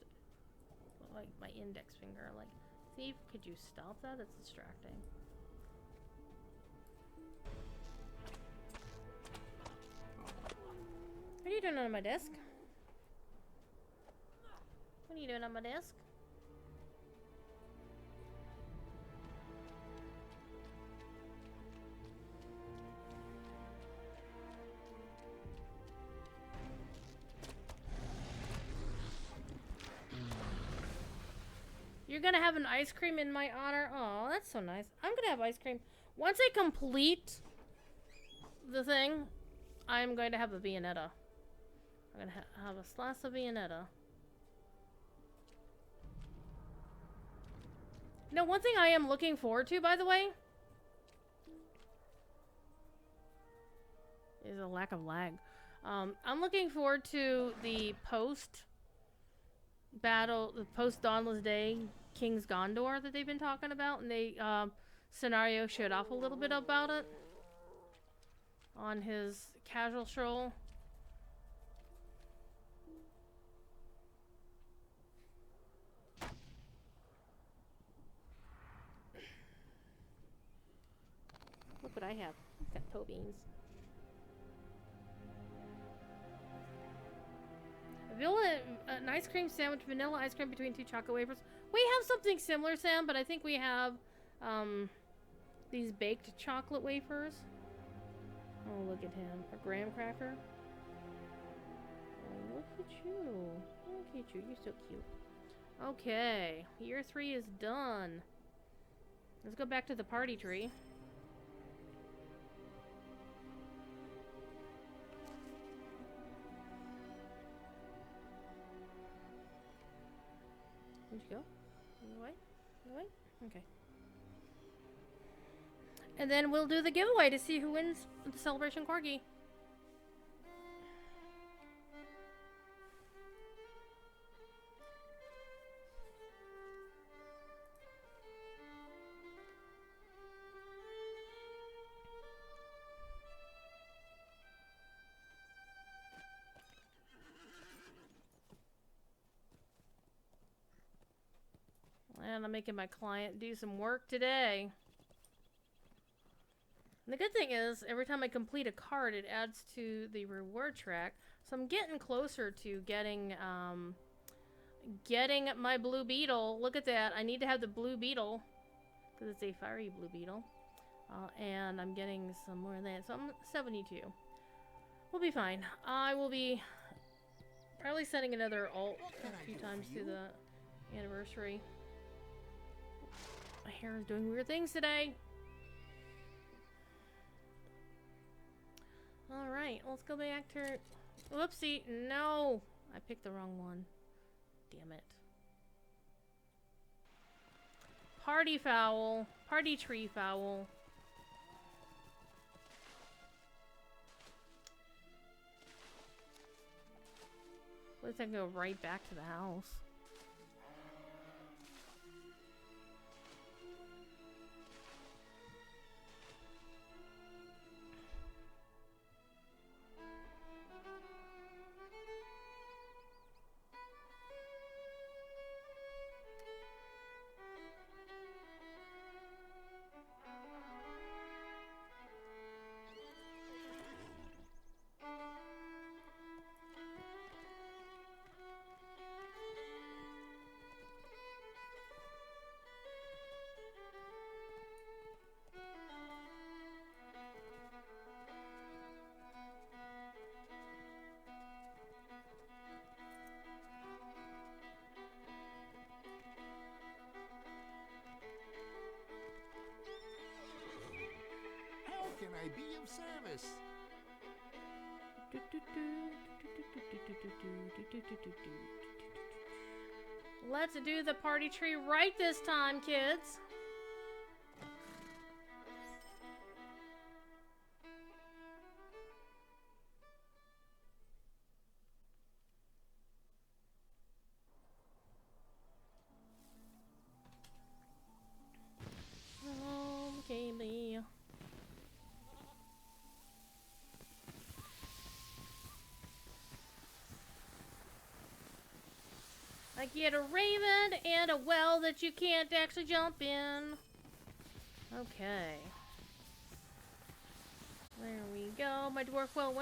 like my index finger. Like, Thief, could you stop that? That's distracting. What are you doing on my desk? What are you doing on my desk? You're gonna have an ice cream in my honor? Oh, that's so nice. I'm gonna have ice cream. Once I complete the thing, I'm going to have a Viennetta. I'm gonna have a slice of Viennetta. Now, one thing I am looking forward to, by the way, is a lack of lag. I'm looking forward to the post-battle, the post-Dauntless Day King's Gondor that they've been talking about, and they scenario showed off a little bit about it on his casual stroll. Look what I have. I've got toe beans. An ice cream sandwich, vanilla ice cream between 2 chocolate wafers. We have something similar, Sam, but I think we have these baked chocolate wafers. Oh, look at him. A graham cracker. Oh, look at you. Look at you. You're so cute. Okay. Year 3 is done. Let's go back to the party tree. Where'd you go? Away? Away? Okay. And then we'll do the giveaway to see who wins the Celebration Corgi. And I'm making my client do some work today. And the good thing is, every time I complete a card, it adds to the reward track. So I'm getting closer to getting my blue beetle. Look at that. I need to have the blue beetle, because it's a fiery blue beetle. And I'm getting some more of that. So I'm 72. We'll be fine. I will be probably setting another alt a few times through the anniversary. My hair is doing weird things today. Alright, let's go back to... Whoopsie, no! I picked the wrong one. Damn it. Party fowl. Party tree fowl. Let's go right back to the house. How can I be of service? Let's do the party tree right this time, kids. Okay, Lee. I get a raven and a well that you can't actually jump in. Okay. There we go. My dwarf well went